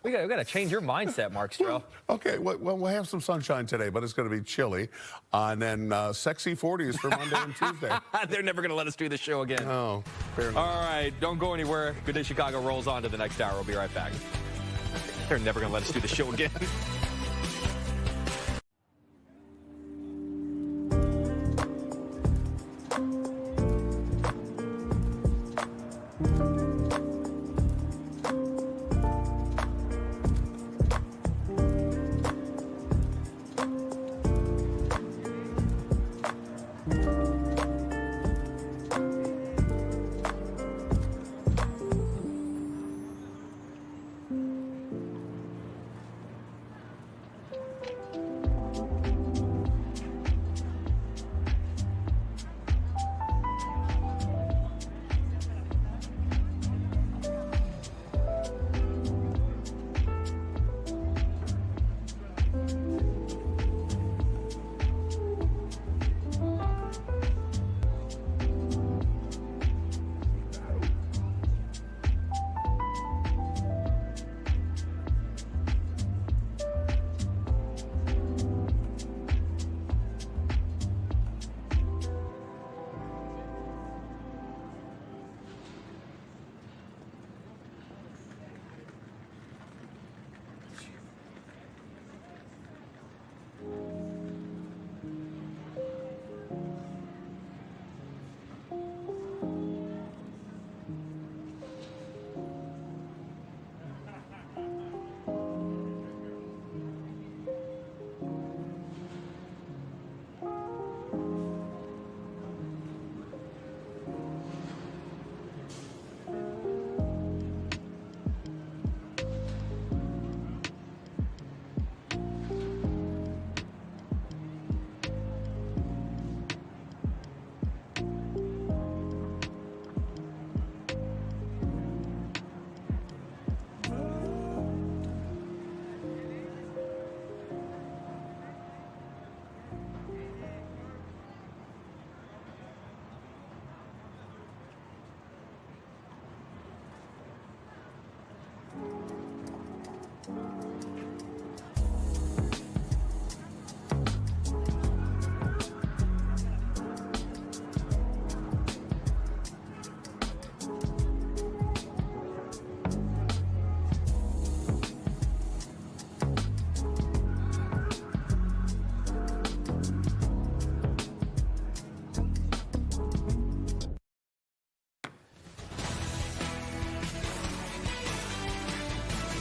Speaker 3: we got to change your mindset, Mark Stroh.
Speaker 4: Okay, well, we'll have some sunshine today, but it's going to be chilly. And then sexy 40s for Monday and Tuesday.
Speaker 3: They're never going to let us do the show again.
Speaker 4: Oh, fair enough.
Speaker 3: All right, don't go anywhere. Good Day Chicago rolls on to the next hour. We'll be right back. They're never going to let us do the show again.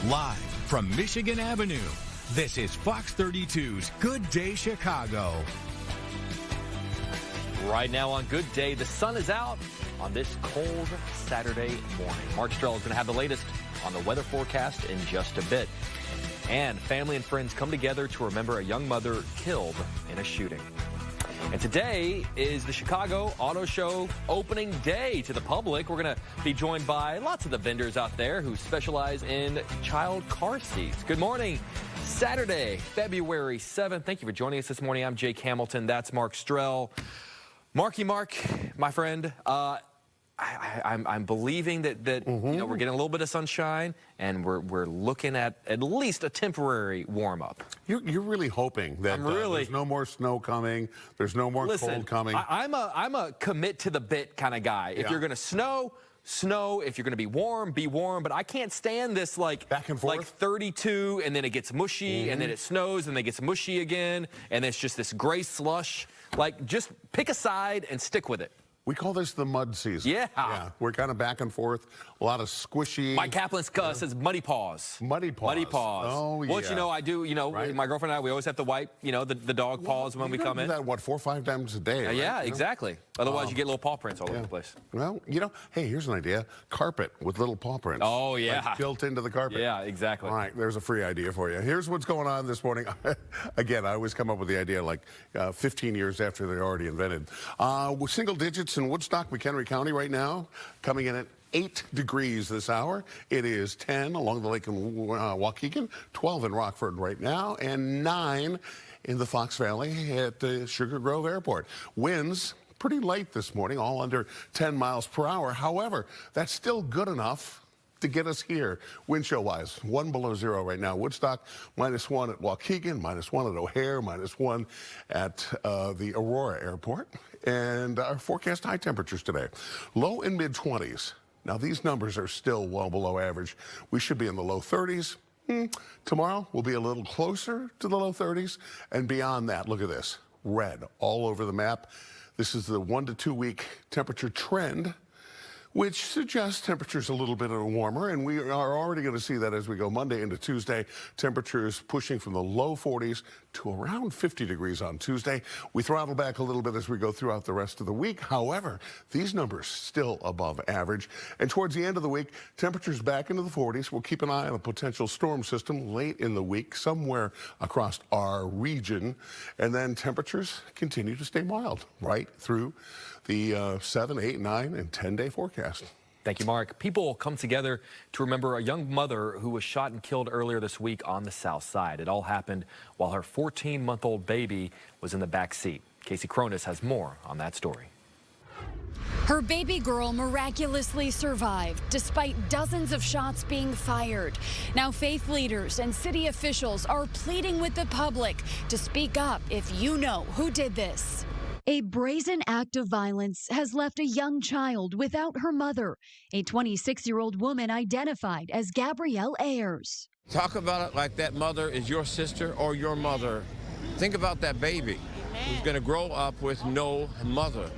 Speaker 2: Live from Michigan Avenue, this is Fox 32's Good Day Chicago.
Speaker 3: Right now on Good Day, the sun is out on this cold Saturday morning. Mark Strell is going to have the latest on the weather forecast in just a bit. And family and friends come together to remember a young mother killed in a shooting. And today is the Chicago Auto Show opening day to the public. We're going to be joined by lots of the vendors out there who specialize in child car seats. Good morning. Saturday, February 7th. Thank you for joining us this morning. I'm Jake Hamilton. That's Mark Strell. Marky Mark, my friend, I'm believing that you know, we're getting a little bit of sunshine, and we're looking at least a temporary warm-up.
Speaker 4: You're really hoping that there's no more snow coming, there's no more cold coming.
Speaker 3: I'm a commit to the bit kind of guy. If you're going to snow, if you're going to be warm, but I can't stand this like
Speaker 4: back and forth,
Speaker 3: like 32, and then it gets mushy, and then it snows, and then it gets mushy again, and it's just this gray slush. Like, just pick a side and stick with it.
Speaker 4: We call this the mud season.
Speaker 3: Yeah.
Speaker 4: We're kind of back and forth. A lot of squishy.
Speaker 3: Mike Kaplan says muddy paws.
Speaker 4: Muddy paws.
Speaker 3: Muddy paws.
Speaker 4: Oh, yeah.
Speaker 3: Well, you know, I do, you know, my girlfriend and I, we always have to wipe, you know, the dog paws when we come in.
Speaker 4: You do that, what, 4 or 5 times a day? Right?
Speaker 3: Yeah, exactly. Otherwise, you get little paw prints all over the place.
Speaker 4: Well, you know, hey, here's an idea. Carpet with little paw prints.
Speaker 3: Oh, yeah.
Speaker 4: Like built into the carpet.
Speaker 3: Yeah, exactly.
Speaker 4: All right, there's a free idea for you. Here's what's going on this morning. Again, I always come up with the idea like 15 years after they're already invented. Single digits in Woodstock, McHenry County right now, coming in at 8 degrees this hour. It is 10 along the lake in Waukegan, 12 in Rockford right now, and 9 in the Fox Valley at Sugar Grove Airport. Winds pretty light this morning, all under 10 miles per hour. However, that's still good enough to get us here. Wind chill wise, 1 below 0 right now. Woodstock, -1 at Waukegan, -1 at O'Hare, -1 at the Aurora Airport. And our forecast high temperatures today, low and mid 20s. Now these numbers are still well below average. We should be in the low 30s. Tomorrow we'll be a little closer to the low 30s. And beyond that, look at this, red all over the map. This is the 1 to 2 week temperature trend, which suggests temperatures a little bit warmer, and we are already going to see that as we go Monday into Tuesday. Temperatures pushing from the low 40s to around 50 degrees on Tuesday. We throttle back a little bit as we go throughout the rest of the week. However, these numbers still above average. And towards the end of the week, temperatures back into the 40s. We'll keep an eye on a potential storm system late in the week, somewhere across our region. And then temperatures continue to stay mild right through the 7, 8, 9, and 10-day forecast.
Speaker 3: Thank you, Mark. People come together to remember a young mother who was shot and killed earlier this week on the South Side. It all happened while her 14-month-old baby was in the back seat. Casey Cronus has more on that story.
Speaker 8: Her baby girl miraculously survived despite dozens of shots being fired. Now faith leaders and city officials are pleading with the public to speak up if you know who did this. A brazen act of violence has left a young child without her mother, a 26-year-old woman identified as Gabrielle Ayers.
Speaker 9: Talk about it like that mother is your sister or your mother. Think about that baby who's going to grow up with no mother.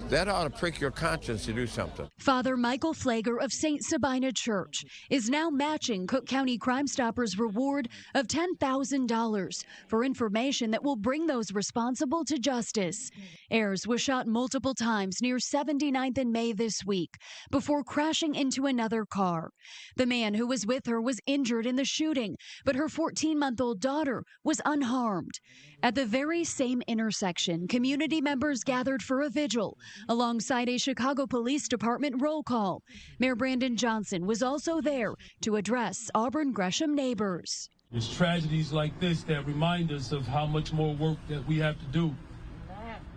Speaker 9: That ought to prick your conscience to do something.
Speaker 8: Father Michael Flager of St. Sabina Church is now matching Cook County Crime Stoppers' reward of $10,000 for information that will bring those responsible to justice. Ayers was shot multiple times near 79th and May this week before crashing into another car. The man who was with her was injured in the shooting, but her 14-month-old daughter was unharmed. At the very same intersection, community members gathered for a vigil alongside a Chicago Police Department roll call. Mayor Brandon Johnson was also there to address Auburn Gresham neighbors.
Speaker 10: It's tragedies like this that remind us of how much more work that we have to do.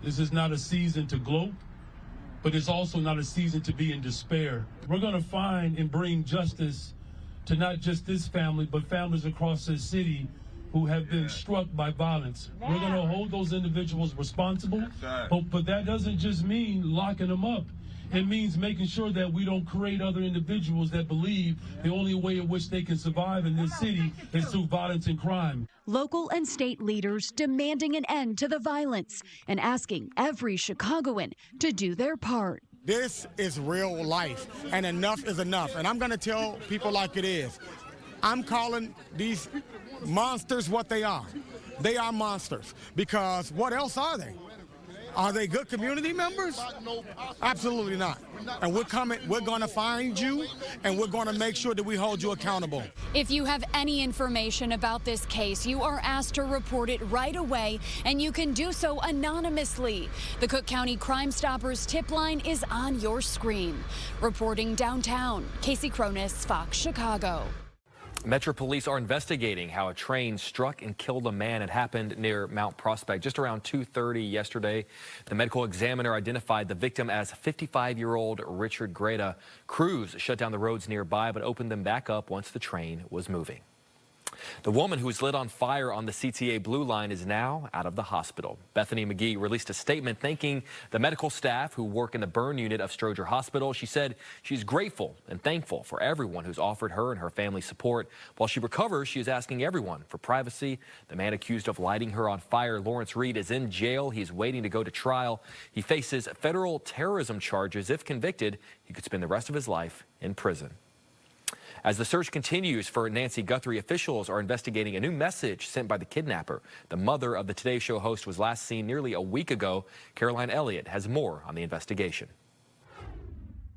Speaker 10: This is not a season to gloat, but it's also not a season to be in despair. We're going to find and bring justice to not just this family, but families across this city who have been struck by violence. We're going to hold those individuals responsible, but that doesn't just mean locking them up. It means making sure that we don't create other individuals that believe the only way in which they can survive in this city is through violence and crime.
Speaker 8: Local and state leaders demanding an end to the violence and asking every Chicagoan to do their part.
Speaker 11: This is real life, and enough is enough. And I'm going to tell people like it is. I'm calling these monsters what they are. They are monsters, because what else are they? Are they good community members? Absolutely not. And we're going to find you, and we're going to make sure that we hold you accountable.
Speaker 8: If you have any information about this case, you are asked to report it right away, and you can do so anonymously. The Cook County Crime Stoppers tip line is on your screen. Reporting downtown, Casey Cronus, Fox Chicago.
Speaker 3: Metro Police are investigating how a train struck and killed a man. It happened near Mount Prospect just around 2:30 yesterday. The medical examiner identified the victim as 55-year-old Richard Greta. Crews shut down the roads nearby but opened them back up once the train was moving. The woman who was lit on fire on the CTA Blue Line is now out of the hospital. Bethany McGee released a statement thanking the medical staff who work in the burn unit of Stroger Hospital. She said she's grateful and thankful for everyone who's offered her and her family support. While she recovers, she is asking everyone for privacy. The man accused of lighting her on fire, Lawrence Reed, is in jail. He's waiting to go to trial. He faces federal terrorism charges. If convicted, he could spend the rest of his life in prison. As the search continues for Nancy Guthrie, officials are investigating a new message sent by the kidnapper. The mother of the Today Show host was last seen nearly a week ago. Caroline Elliott has more on the investigation.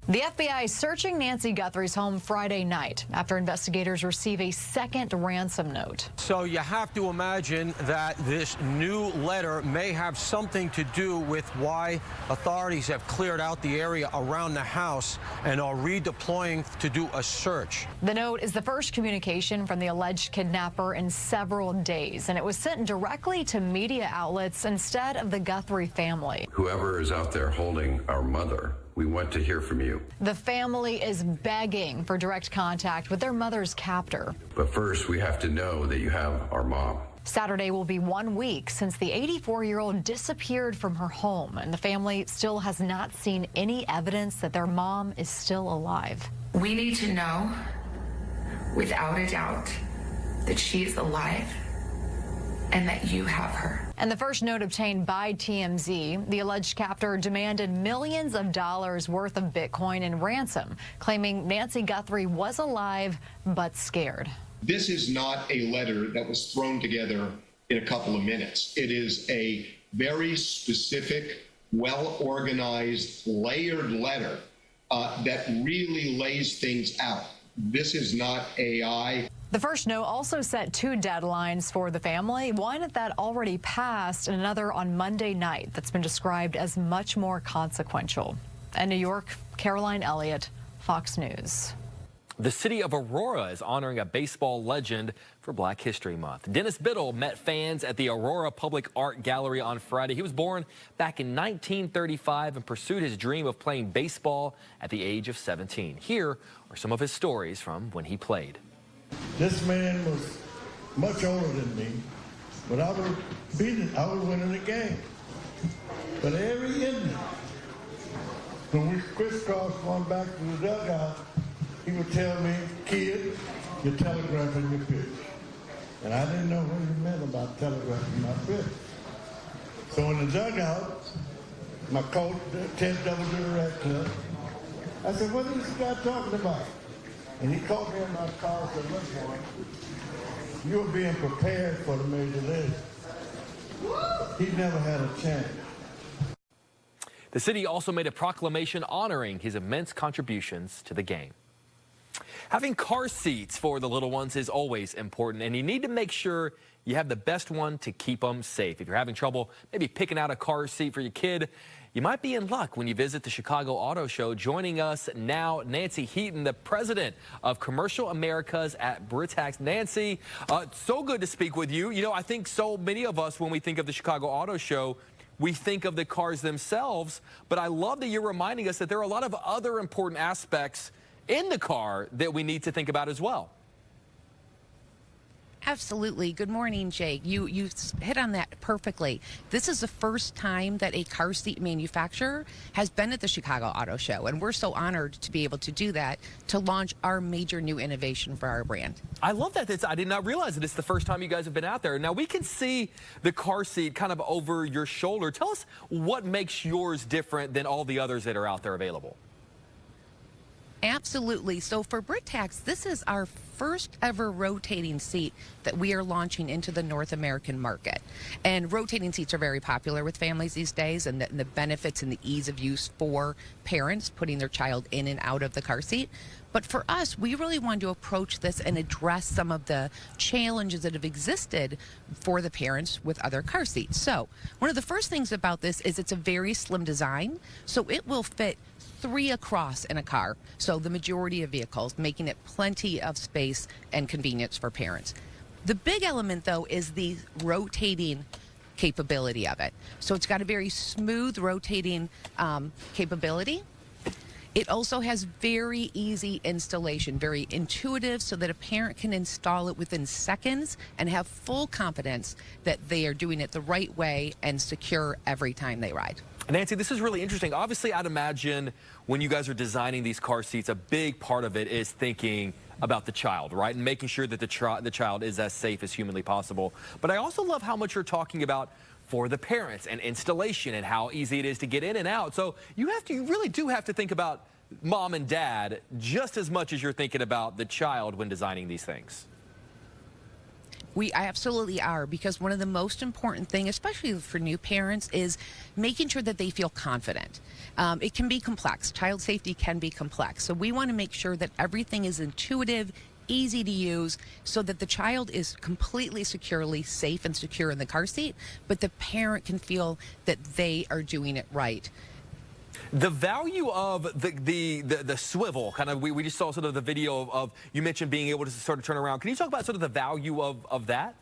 Speaker 12: The FBI is searching Nancy Guthrie's home Friday night after investigators receive a second ransom note.
Speaker 21: So you have to imagine that this new letter may have something to do with why authorities have cleared out the area around the house and are redeploying to do a search.
Speaker 12: The note is the first communication from the alleged kidnapper in several days, and it was sent directly to media outlets instead of the Guthrie family.
Speaker 13: Whoever is out there holding our mother, we want to hear from you.
Speaker 12: The family is begging for direct contact with their mother's captor.
Speaker 13: But first, we have to know that you have our mom.
Speaker 12: Saturday will be 1 week since the 84-year-old disappeared from her home, and the family still has not seen any evidence that their mom is still alive.
Speaker 14: We need to know, without a doubt, that she is alive and that you have her.
Speaker 12: And the first note obtained by TMZ, the alleged captor demanded millions of dollars worth of Bitcoin in ransom, claiming Nancy Guthrie was alive but scared.
Speaker 15: This is not a letter that was thrown together in a couple of minutes. It is a very specific, well-organized, layered letter that really lays things out. This is not AI.
Speaker 12: The first note also set 2 deadlines for the family, one that already passed and another on Monday night that's been described as much more consequential. In New York, Caroline Elliott, Fox News.
Speaker 3: The city of Aurora is honoring a baseball legend for Black History Month. Dennis Biddle met fans at the Aurora Public Art Gallery on Friday. He was born back in 1935 and pursued his dream of playing baseball at the age of 17. Here are some of his stories from when he played.
Speaker 16: This man was much older than me, but I was winning the game. But every inning, when we crisscrossed going back to the dugout, he would tell me, "Kid, you're telegraphing your pitch." And I didn't know what he meant about telegraphing my pitch. So in the dugout, my coach, Ted W. Radcliffe, I said, "What is this guy talking about?" And he called me in my car and said, "Look, boy, you're being prepared for the major league." He never had a chance.
Speaker 3: The city also made a proclamation honoring his immense contributions to the game. Having car seats for the little ones is always important, and you need to make sure you have the best one to keep them safe. If you're having trouble maybe picking out a car seat for your kid, you might be in luck when you visit the Chicago Auto Show. Joining us now, Nancy Heaton, the president of Commercial Americas at Britax. Nancy, so good to speak with you. You know, I think so many of us, when we think of the Chicago Auto Show, we think of the cars themselves, but I love that you're reminding us that there are a lot of other important aspects in the car that we need to think about as well.
Speaker 18: Absolutely. Good morning, Jake. You hit on that perfectly. This is the first time that a car seat manufacturer has been at the Chicago Auto Show, and we're so honored to be able to do that, to launch our major new innovation for our brand.
Speaker 3: I love that. I did not realize that it's the first time you guys have been out there. Now, we can see the car seat kind of over your shoulder. Tell us what makes yours different than all the others that are out there available.
Speaker 18: Absolutely. So for Britax, this is our first ever rotating seat that we are launching into the North American market. And rotating seats are very popular with families these days, and the benefits and the ease of use for parents putting their child in and out of the car seat. But for us, we really wanted to approach this and address some of the challenges that have existed for the parents with other car seats. So one of the first things about this is it's a very slim design, so it will fit 3 across in a car, so the majority of vehicles, making it plenty of space and convenience for parents. The big element, though, is the rotating capability of it. So it's got a very smooth rotating capability. It also has very easy installation, very intuitive, so that a parent can install it within seconds and have full confidence that they are doing it the right way and secure every time they ride.
Speaker 3: Nancy, this is really interesting. Obviously, I'd imagine when you guys are designing these car seats, a big part of it is thinking about the child, right? And making sure that the child is as safe as humanly possible. But I also love how much you're talking about for the parents and installation and how easy it is to get in and out. So you really do have to think about mom and dad just as much as you're thinking about the child when designing these things.
Speaker 18: We absolutely are, because one of the most important things, especially for new parents, is making sure that they feel confident. It can be complex. Child safety can be complex. So we want to make sure that everything is intuitive, easy to use, so that the child is completely securely safe and secure in the car seat, but the parent can feel that they are doing it right.
Speaker 3: The value of the swivel, kind of, we just saw sort of the video of you mentioned being able to sort of turn around. Can you talk about sort of the value of that?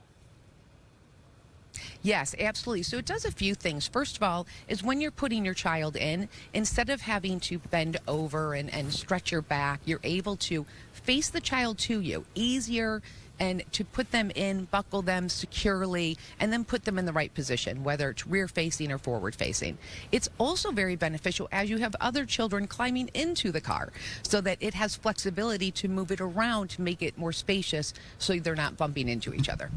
Speaker 18: Yes, absolutely. So it does a few things. First of all, is when you're putting your child in, instead of having to bend over and stretch your back, you're able to face the child to you. Easier, and to put them in, buckle them securely, and then put them in the right position, whether it's rear facing or forward facing. It's also very beneficial as you have other children climbing into the car, so that it has flexibility to move it around to make it more spacious so they're not bumping into each other.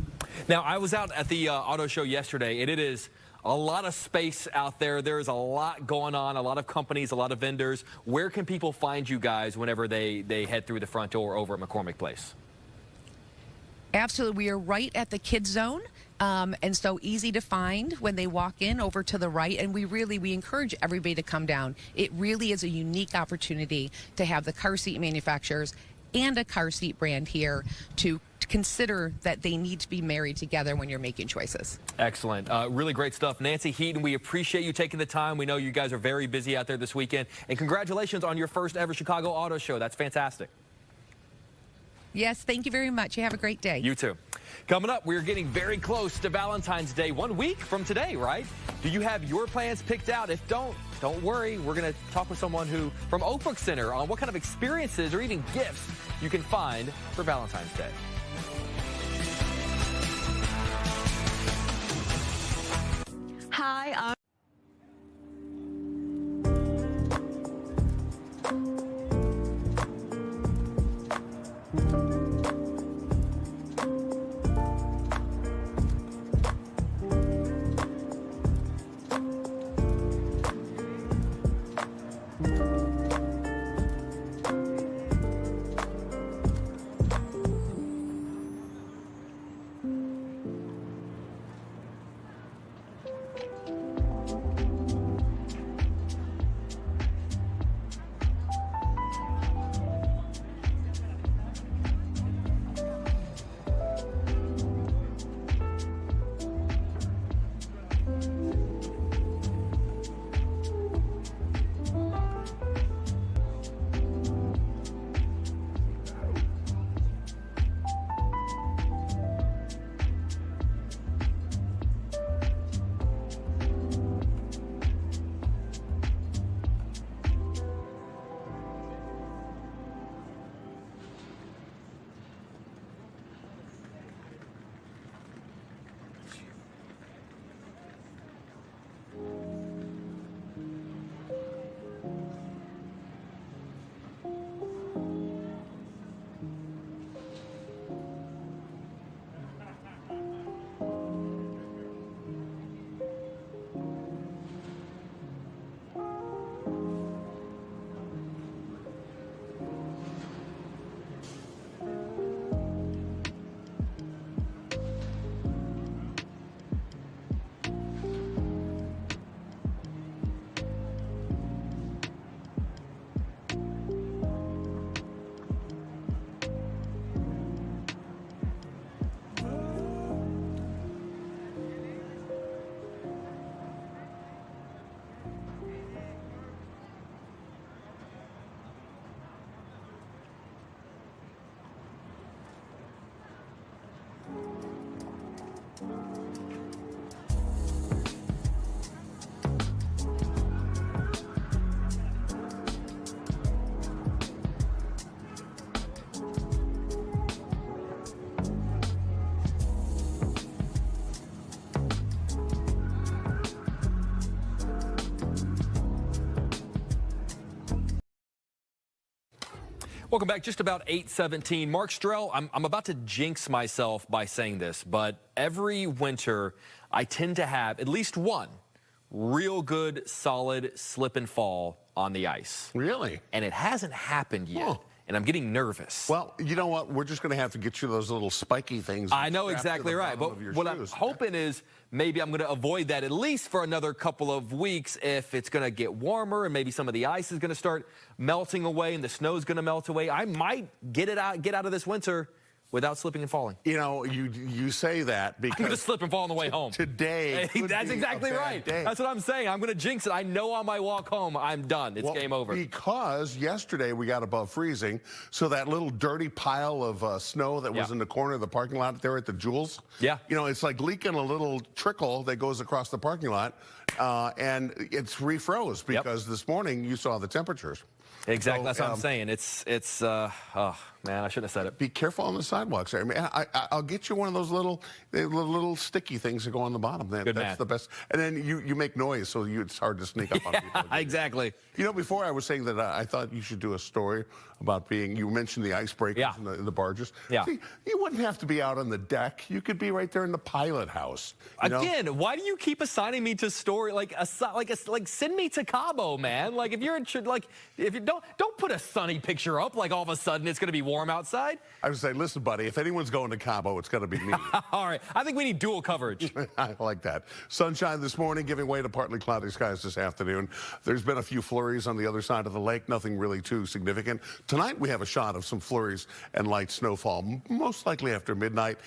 Speaker 3: Now, I was out at the auto show yesterday, and it is a lot of space out there. There's a lot going on, a lot of companies, a lot of vendors. Where can people find you guys whenever they head through the front door over at McCormick Place?
Speaker 18: Absolutely. We are right at the kids zone, and so easy to find when they walk in over to the right. And we encourage everybody to come down. It really is a unique opportunity to have the car seat manufacturers and a car seat brand here to consider that they need to be married together when you're making choices.
Speaker 3: Excellent. Really great stuff. Nancy Heaton, we appreciate you taking the time. We know you guys are very busy out there this weekend. And congratulations on your first ever Chicago Auto Show. That's fantastic.
Speaker 18: Yes, thank you very much. You have a great day.
Speaker 3: You too. Coming up, we're getting very close to Valentine's Day, 1 week from today, right? Do you have your plans picked out? If don't worry. We're going to talk with someone from Oakbrook Center on what kind of experiences or even gifts you can find for Valentine's Day.
Speaker 17: Hi,
Speaker 3: Welcome back. Just about 8:17. Mark Strell, I'm about to jinx myself by saying this, but every winter I tend to have at least one real good, solid slip and fall on the ice.
Speaker 4: Really?
Speaker 3: And it hasn't happened yet.
Speaker 4: Huh.
Speaker 3: And I'm getting nervous.
Speaker 4: Well, you know what? We're just going to have to get you those little spiky things.
Speaker 3: I know exactly right. But what I'm hoping is maybe I'm going to avoid that at least for another couple of weeks if it's going to get warmer and maybe some of the ice is going to start melting away and the snow's going to melt away. I might get out of this winter without slipping and falling.
Speaker 4: You know, you say that because
Speaker 3: I'm going to slip and fall on the way home.
Speaker 4: Today.
Speaker 3: That's exactly right. That's what I'm saying. I'm going to jinx it. I know on my walk home, I'm done. It's game over.
Speaker 4: Because yesterday we got above freezing, so that little dirty pile of snow that was in the corner of the parking lot there at the Jules, you know, it's like leaking a little trickle that goes across the parking lot, and it's refroze because this morning you saw the temperatures.
Speaker 3: Exactly. So, that's what I'm saying. It's oh man, I shouldn't have said it.
Speaker 4: Be careful on the sidewalks there. I mean, I'll get you one of those little sticky things that go on the bottom. That's the best. And then you make noise, so it's hard to sneak up on people.
Speaker 3: Exactly.
Speaker 4: You know, before I was saying that I thought you should do a story about you mentioned the icebreakers and the barges.
Speaker 3: Yeah.
Speaker 4: See, you wouldn't have to be out on the deck. You could be right there in the pilot house.
Speaker 3: Again, why do you keep assigning me to story like send me to Cabo, man? Like if you're if you don't put a sunny picture up like all of a sudden it's going to be warm outside.
Speaker 4: I would say, listen, buddy, if anyone's going to Cabo, it's going to be me.
Speaker 3: All right. I think we need dual coverage.
Speaker 4: I like that. Sunshine this morning, giving way to partly cloudy skies this afternoon. There's been a few flurries on the other side of the lake, nothing really too significant. Tonight we have a shot of some flurries and light snowfall, most likely after midnight.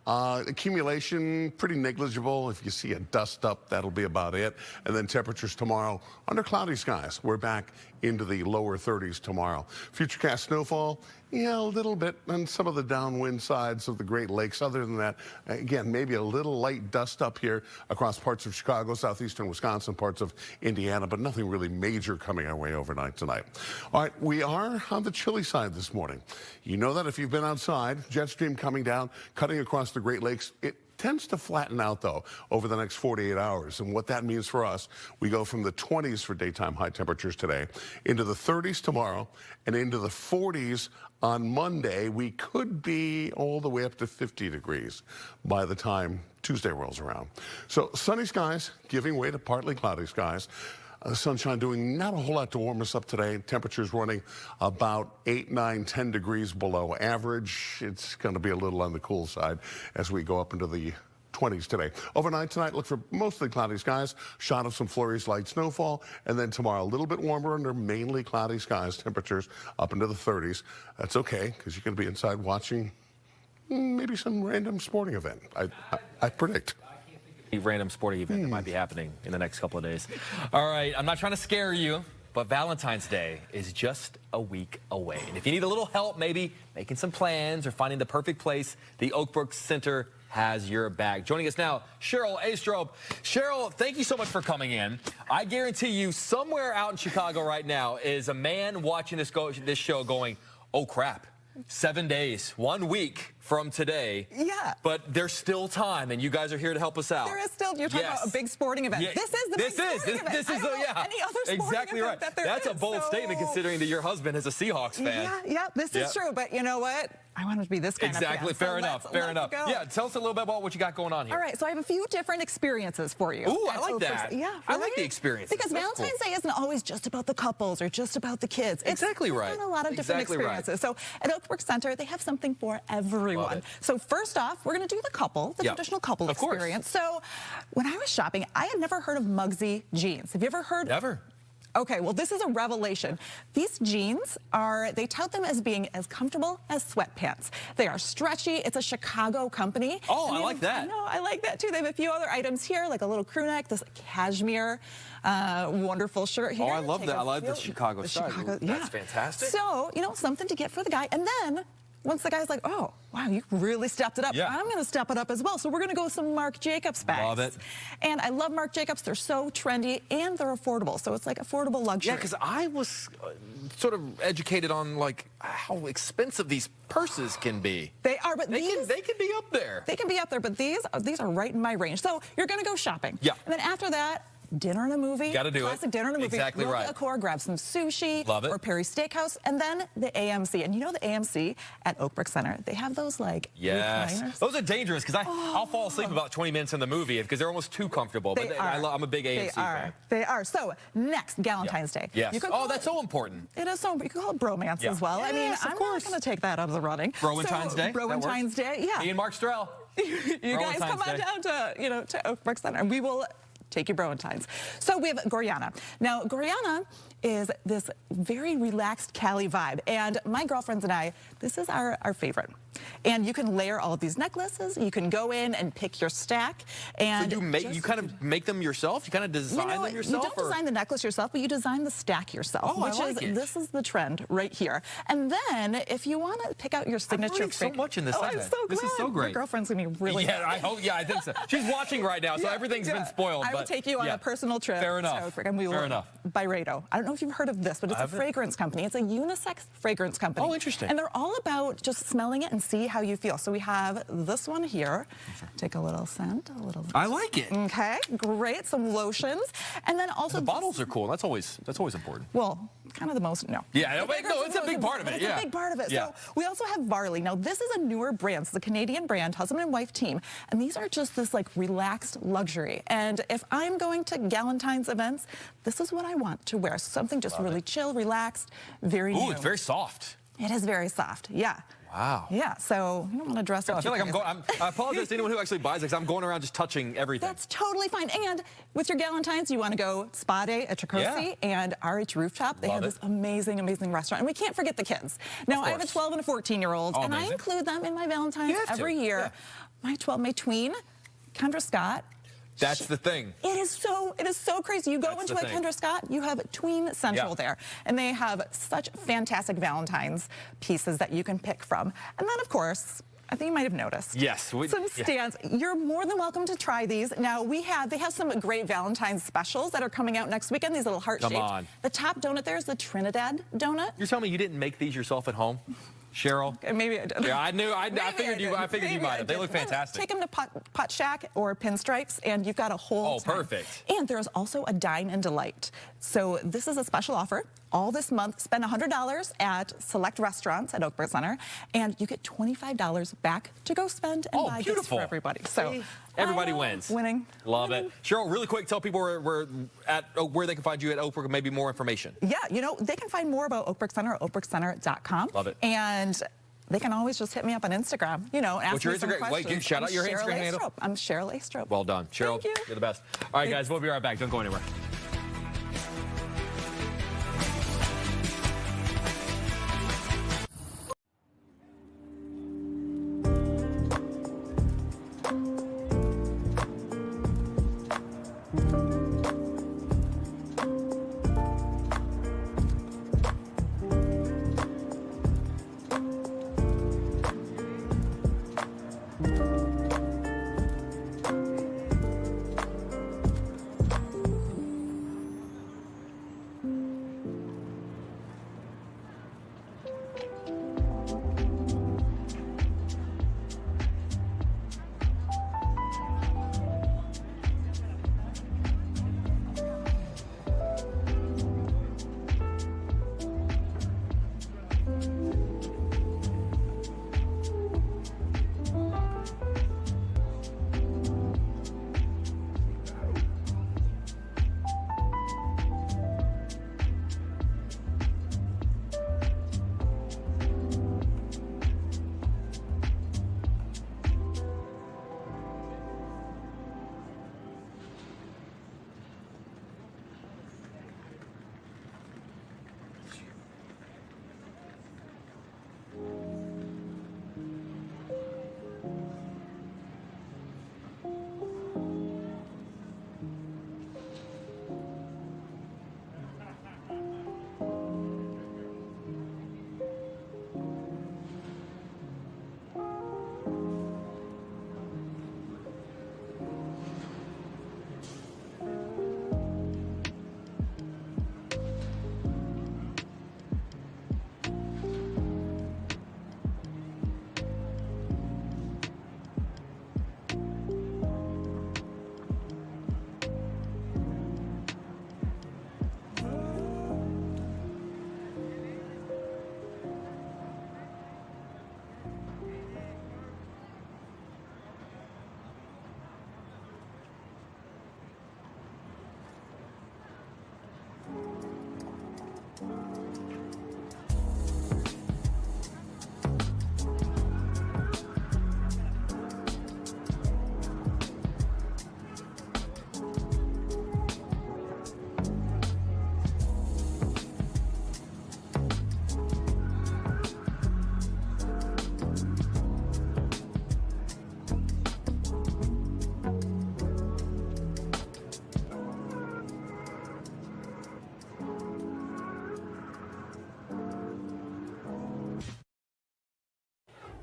Speaker 4: Accumulation pretty negligible. If you see a dust up, that'll be about it. And then temperatures tomorrow under cloudy skies. We're back into the lower 30s tomorrow. Futurecast snowfall, yeah, a little bit on some of the downwind sides of the Great Lakes. Other than that, again, maybe a little light dust up here across parts of Chicago, southeastern Wisconsin, parts of Indiana, but nothing really major coming our way overnight tonight. All right, we are on the chilly side this morning. You know that if you've been outside, jet stream coming down, cutting across the Great Lakes, it tends to flatten out, though, over the next 48 hours. And what that means for us, we go from the 20s for daytime high temperatures today into the 30s tomorrow and into the 40s on Monday. We could be all the way up to 50 degrees by the time Tuesday rolls around. So sunny skies giving way to partly cloudy skies. Sunshine doing not a whole lot to warm us up today. Temperatures running about 8, 9, 10 degrees below average. It's going to be a little on the cool side as we go up into the 20s today. Overnight tonight, look for mostly cloudy skies, shot of some flurries, light snowfall, and then tomorrow a little bit warmer under mainly cloudy skies, temperatures up into the 30s. That's okay, because you're going to be inside watching maybe some random sporting event, I predict.
Speaker 3: Random sporting event that might be happening in the next couple of days. All right, I'm not trying to scare you, but Valentine's Day is just a week away. And if you need a little help, maybe making some plans or finding the perfect place, the Oak Brook Center has your back. Joining us now, Cheryl Astrup. Cheryl, thank you so much for coming in. I guarantee you somewhere out in Chicago right now is a man watching this show going, oh crap, 7 days, 1 week from today.
Speaker 17: Yeah.
Speaker 3: But there's still time, and you guys are here to help us out.
Speaker 17: There is still, you're talking about a big sporting event.
Speaker 3: Yeah.
Speaker 17: This is the big sporting event.
Speaker 3: This is
Speaker 17: any other sporting
Speaker 3: exactly
Speaker 17: event
Speaker 3: right.
Speaker 17: that
Speaker 3: That's a bold statement considering that your husband is a Seahawks fan.
Speaker 17: Yeah, this is true. But you know what? I want it to be this kind of fan.
Speaker 3: Exactly. Fair enough. Fair enough.
Speaker 17: Go.
Speaker 3: Yeah, tell us a little bit about what you got going on here.
Speaker 17: All right, so I have a few different experiences for you.
Speaker 3: Ooh, I like that.
Speaker 17: Yeah,
Speaker 3: I like the experiences.
Speaker 17: Because Valentine's Day isn't always just about the couples or just about the kids. It's
Speaker 3: exactly right.
Speaker 17: A lot of different experiences. So at Oak Brook Center, they have something for everyone. So first off, we're going to do the couple, the traditional couple experience. So when I was shopping, I had never heard of Mugsy jeans. Have you ever heard?
Speaker 3: Never.
Speaker 17: Okay, well, this is a revelation. These jeans they tout them as being as comfortable as sweatpants. They are stretchy. It's a Chicago company.
Speaker 3: Oh, I like that.
Speaker 17: I know, I like that too. They have a few other items here, like a little crew neck, this cashmere, wonderful shirt here.
Speaker 3: Oh, I love that. I love the Chicago style. That's fantastic.
Speaker 17: So, you know, something to get for the guy. And then once the guy's like, oh, wow, you really stepped it up.
Speaker 3: Yeah.
Speaker 17: I'm going to step it up as well. So we're going to go with some Marc Jacobs bags.
Speaker 3: Love it.
Speaker 17: And I love Marc Jacobs. They're so trendy and they're affordable. So it's like affordable luxury.
Speaker 3: Yeah, because I was sort of educated on like how expensive these purses can be.
Speaker 17: They are, but
Speaker 3: they can be up there.
Speaker 17: They can be up there, but these are right in my range. So you're going to go shopping.
Speaker 3: Yeah.
Speaker 17: And then after that, dinner and a movie.
Speaker 3: Gotta do it.
Speaker 17: Classic dinner and a movie.
Speaker 3: Exactly
Speaker 17: Royal
Speaker 3: right.
Speaker 17: Accor, grab some sushi.
Speaker 3: Love it.
Speaker 17: Or Perry Steakhouse. And then the AMC. And you know the AMC at Oakbrook Center, they have those like
Speaker 3: Yes.
Speaker 17: recliners.
Speaker 3: Those are dangerous because I'll fall asleep about 20 minutes in the movie because they're almost too comfortable.
Speaker 17: They are.
Speaker 3: I'm a big AMC fan.
Speaker 17: They are. So next, Valentine's Day.
Speaker 3: Yes.
Speaker 17: You could
Speaker 3: Oh,
Speaker 17: call
Speaker 3: that's so important.
Speaker 17: It is so. You could call it bromance as well. I mean,
Speaker 3: Yes, of
Speaker 17: I'm
Speaker 3: course.
Speaker 17: not going to take that out of the running.
Speaker 3: Bromentine's Day? That
Speaker 17: Bromentine's
Speaker 3: works?
Speaker 17: Day. Yeah.
Speaker 3: Me and Mark Strell.
Speaker 17: You guys come on down to Oakbrook Center, and we will take you Bromentine's. So we have Goriana. Now, Goriana is this very relaxed Cali vibe, and my girlfriends and I, this is our favorite. And you can layer all of these necklaces. You can go in and pick your stack. And
Speaker 3: So you kind of make them yourself? You kind of design them yourself?
Speaker 17: You don't design the necklace yourself, but you design the stack yourself.
Speaker 3: Oh, I like it.
Speaker 17: This is the trend right here. And then if you want to pick out your signature,
Speaker 3: I'm learning so much in this
Speaker 17: I'm
Speaker 3: segment.
Speaker 17: so glad.
Speaker 3: This is so great.
Speaker 17: My girlfriend's gonna be really.
Speaker 3: Yeah, I hope. Yeah, I think so. She's watching right now, so everything's been spoiled.
Speaker 17: I will
Speaker 3: but
Speaker 17: take you on
Speaker 3: yeah.
Speaker 17: a personal trip.
Speaker 3: Fair enough.
Speaker 17: And we will,
Speaker 3: Fair enough.
Speaker 17: Byredo. I don't know if you've heard of this, but it's a fragrance company. It's a unisex fragrance company.
Speaker 3: Oh, interesting.
Speaker 17: And they're all about just smelling it and see how you feel. So we have this one here. Take a little scent, a little.
Speaker 3: I like it.
Speaker 17: Okay, great. Some lotions, and then also
Speaker 3: The bottles are cool. That's always important.
Speaker 17: Well, kind of the most. No.
Speaker 3: Yeah,
Speaker 17: The fragrance
Speaker 3: no, it's
Speaker 17: is
Speaker 3: a big part of it.
Speaker 17: It's
Speaker 3: Yeah,
Speaker 17: a big part of it.
Speaker 3: Yeah.
Speaker 17: So we also have Varley. Now this is a newer brand. It's a Canadian brand, husband and wife team, and these are just this like relaxed luxury. And if I'm going to Galentine's events, this is what I want to wear. Something just really chill, relaxed, very.
Speaker 3: Ooh,
Speaker 17: new.
Speaker 3: it's very soft.
Speaker 17: It is very soft. Yeah.
Speaker 3: Wow.
Speaker 17: Yeah, so you don't want to dress up.
Speaker 3: I feel like I apologize to anyone who actually buys it because I'm going around just touching everything.
Speaker 17: That's totally fine. And with your Galentine's, you want to go spa day at Chakotay and RH Rooftop. They have this amazing, amazing restaurant. And we can't forget the kids. Now, I have a 12 and a 14-year-old, and I include them in my Valentine's every year. My tween, Kendra Scott.
Speaker 3: That's the thing.
Speaker 17: It is so crazy. You go into a Kendra Scott, you have Tween Central there, and they have such fantastic Valentine's pieces that you can pick from. And then, of course, I think you might have noticed.
Speaker 3: Yes.
Speaker 17: Some stands. You're more than welcome to try these. Now, they have some great Valentine's specials that are coming out next weekend, these little heart-shaped.
Speaker 3: Come on.
Speaker 17: The top donut there is the Trinidad donut.
Speaker 3: You're telling me you didn't make these yourself at home? Cheryl?
Speaker 17: Maybe I did.
Speaker 3: Yeah, I knew. I figured you might have. They look fantastic.
Speaker 17: Take them to Pot Shack or Pinstripes, and you've got a whole time.
Speaker 3: Perfect.
Speaker 17: And there's also a Dine and Delight. So this is a special offer. All this month, spend $100 at select restaurants at Oakbrook Center, and you get $25 back to go spend and buy gifts for everybody. So
Speaker 3: everybody wins.
Speaker 17: Winning.
Speaker 3: Love it. Cheryl, really quick, tell people where they can find you at Oakbrook, maybe more information.
Speaker 17: Yeah, they can find more about Oakbrook Center at oakbrookcenter.com.
Speaker 3: Love it.
Speaker 17: And they can always just hit me up on Instagram, ask
Speaker 3: What's your
Speaker 17: me some
Speaker 3: Instagram?
Speaker 17: questions.
Speaker 3: Wait, shout out your
Speaker 17: Cheryl
Speaker 3: Instagram handle.
Speaker 17: Astrup. I'm Cheryl Astrup.
Speaker 3: Well done. Cheryl,
Speaker 17: Thank you.
Speaker 3: You're the best. All right, guys, we'll be right back. Don't go anywhere.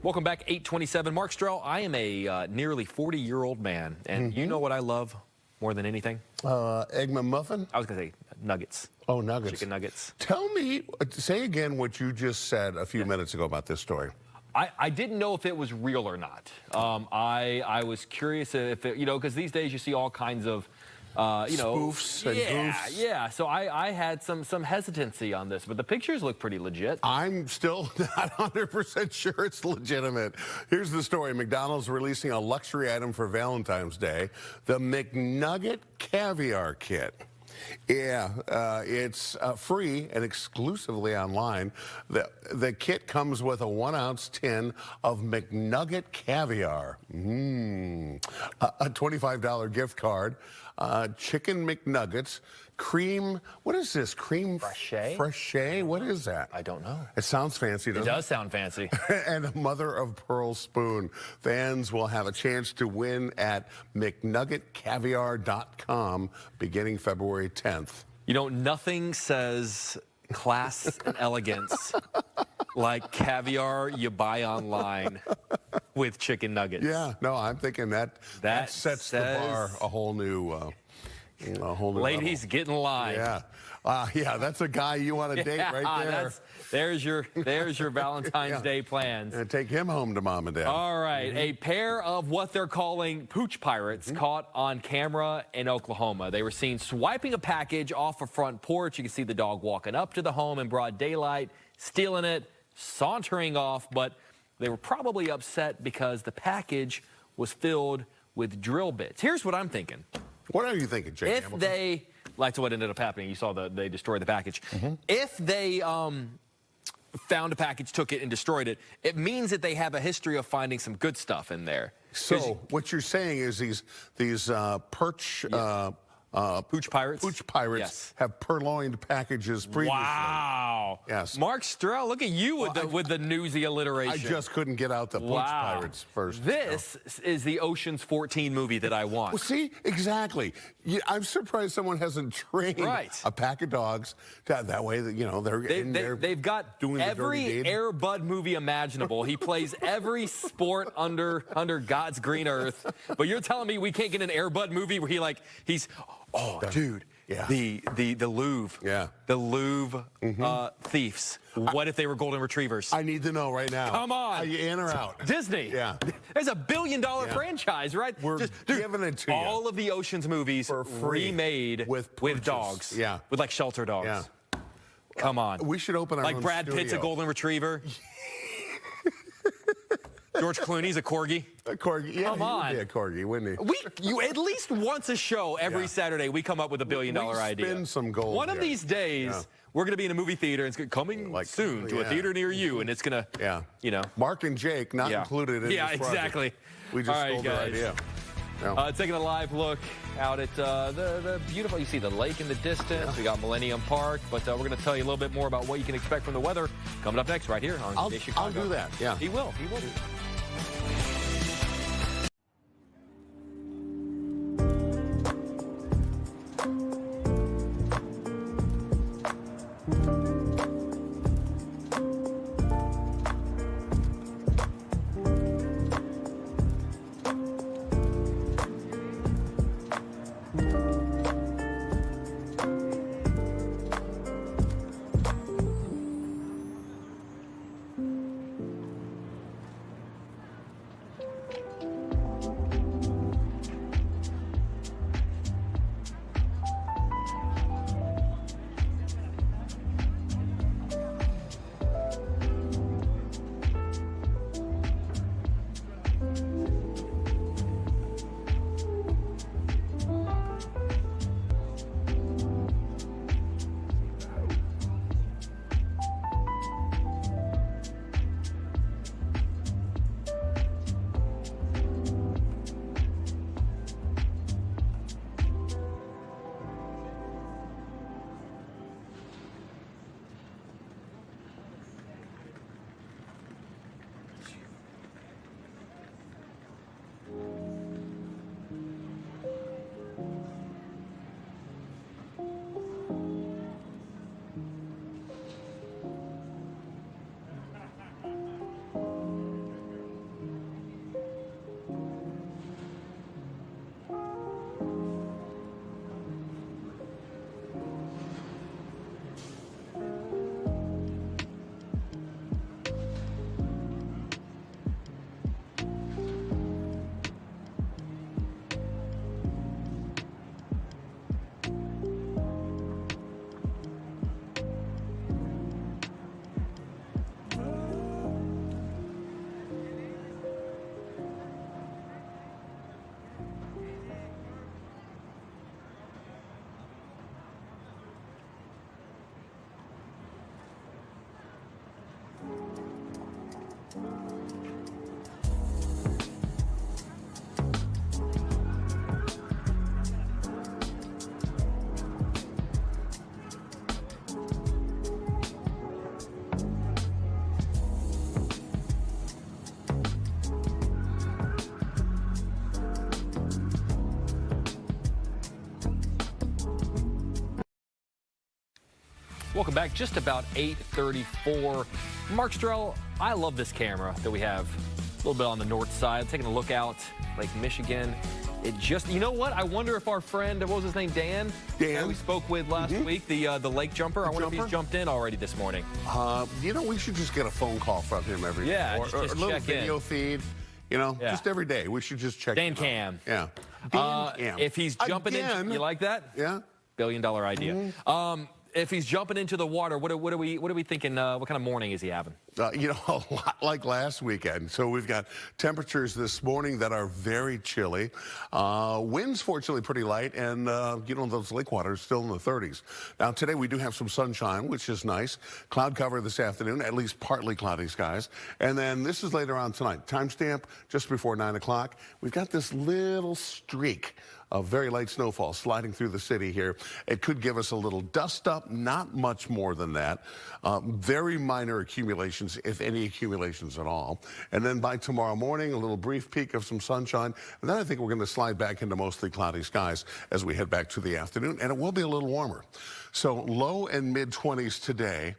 Speaker 3: Welcome back, 8:27. Mark Strell, I am a nearly 40-year-old man, and you know what I love more than anything?
Speaker 4: Egg McMuffin?
Speaker 3: I was going to say nuggets.
Speaker 4: Oh, nuggets.
Speaker 3: Chicken nuggets.
Speaker 4: Tell me, say again what you just said a few minutes ago about this story.
Speaker 3: I didn't know if it was real or not. I was curious if it, because these days you see all kinds of,
Speaker 4: spoofs and goofs.
Speaker 3: Yeah. So I had some hesitancy on this, but the pictures look pretty legit.
Speaker 4: I'm still not 100% sure it's legitimate. Here's the story. McDonald's releasing a luxury item for Valentine's Day, the McNugget Caviar Kit. Yeah, it's free and exclusively online. The kit comes with a 1-ounce tin of McNugget caviar, a $25 gift card, chicken McNuggets, cream, what is this? Cream
Speaker 3: Fraiche?
Speaker 4: Fraiche? What is that?
Speaker 3: I don't know.
Speaker 4: It sounds fancy, doesn't it?
Speaker 3: It does sound fancy.
Speaker 4: And a mother-of-pearl spoon. Fans will have a chance to win at McNuggetCaviar.com beginning February 10th.
Speaker 3: You know, nothing says class and elegance like caviar you buy online with chicken nuggets.
Speaker 4: Yeah, no, I'm thinking that sets the bar a whole new
Speaker 3: ladies,
Speaker 4: level.
Speaker 3: get in line.
Speaker 4: Yeah. Yeah, that's a guy you want to date right there.
Speaker 3: There's your Valentine's Day plans.
Speaker 4: And take him home to mom and dad.
Speaker 3: All right, a pair of what they're calling pooch pirates caught on camera in Oklahoma. They were seen swiping a package off a front porch. You can see the dog walking up to the home in broad daylight, stealing it, sauntering off, but they were probably upset because the package was filled with drill bits. Here's what I'm thinking.
Speaker 4: What are you thinking, Jake?
Speaker 3: If they, like what ended up happening, you saw they destroyed the package. If they found a package, took it, and destroyed it, it means that they have a history of finding some good stuff in there.
Speaker 4: So what you're saying is these pooch pirates have purloined packages previously.
Speaker 3: Wow.
Speaker 4: Yes.
Speaker 3: Mark Strell, look at you with the newsy alliteration.
Speaker 4: I just couldn't get out the pooch pirates first.
Speaker 3: This is the Ocean's 14 movie that I want.
Speaker 4: Well, see, exactly. I'm surprised someone hasn't trained a pack of dogs that way. That they're in there.
Speaker 3: They've got
Speaker 4: doing
Speaker 3: every Air Bud movie imaginable. He plays every sport under God's green earth. But you're telling me we can't get an Air Bud movie where he's. Oh, dude.
Speaker 4: Yeah.
Speaker 3: The Louvre.
Speaker 4: Yeah.
Speaker 3: The Louvre thieves. What if they were golden retrievers?
Speaker 4: I need to know right now.
Speaker 3: Come on.
Speaker 4: Are you in or out?
Speaker 3: Disney.
Speaker 4: Yeah.
Speaker 3: There's a $1 billion franchise, right?
Speaker 4: We're giving it to you.
Speaker 3: All of the Ocean's movies
Speaker 4: for free
Speaker 3: remade with dogs.
Speaker 4: Yeah.
Speaker 3: With like shelter dogs.
Speaker 4: Yeah.
Speaker 3: Come on.
Speaker 4: We should open our own
Speaker 3: Like Brad Pitt's a
Speaker 4: studio.
Speaker 3: golden retriever. George Clooney's a corgi.
Speaker 4: A corgi. Yeah,
Speaker 3: Come on.
Speaker 4: He would be a corgi, wouldn't he?
Speaker 3: You at least once a show every Saturday we come up with $1 billion idea.
Speaker 4: Spin some gold.
Speaker 3: One of these days we're going to be in a movie theater and it's coming soon to a theater near you, and it's going to
Speaker 4: Mark and Jake not included in this project.
Speaker 3: Exactly.
Speaker 4: We just
Speaker 3: All right,
Speaker 4: stole their
Speaker 3: guys.
Speaker 4: idea.
Speaker 3: Taking a live look out at the beautiful, you see the lake in the distance. We got Millennium Park, but we're going to tell you a little bit more about what you can expect from the weather coming up next right here on Today Chicago.
Speaker 4: I'll do that, yeah.
Speaker 3: He will. Welcome back. Just about 8:34. Mark Strell, I love this camera that we have a little bit on the north side. Taking a look out Lake Michigan. It just, you know what? I wonder if our friend, what was his name, Dan?
Speaker 4: Dan.
Speaker 3: We spoke with last week, the lake jumper. I wonder if he's jumped in already this morning.
Speaker 4: You know, we should just get a phone call from him every day.
Speaker 3: Yeah,
Speaker 4: or
Speaker 3: just
Speaker 4: a little
Speaker 3: check
Speaker 4: video
Speaker 3: in.
Speaker 4: feed. You know,
Speaker 3: Yeah.
Speaker 4: just every day. We should just check
Speaker 3: Dan
Speaker 4: him out.
Speaker 3: Cam.
Speaker 4: Yeah. Dan Cam.
Speaker 3: If he's jumping in, you like that?
Speaker 4: Yeah.
Speaker 3: $1 billion idea. If he's jumping into the water, what are we thinking? What kind of morning is he having?
Speaker 4: You know, a lot like last weekend. So we've got temperatures this morning that are very chilly. Winds, fortunately, pretty light, and you know, those lake waters still in the 30s. Now today we do have some sunshine, which is nice. Cloud cover this afternoon, at least partly cloudy skies. And then this is later on tonight. Timestamp just before 9 o'clock. We've got this little streak of very light snowfall sliding through the city here. It could give us a little dust up, not much more than that. Very minor accumulations, if any accumulations at all. And then by tomorrow morning, a little brief peak of some sunshine. And then I think we're going to slide back into mostly cloudy skies as we head back to the afternoon. And it will be a little warmer. So low and mid 20s today,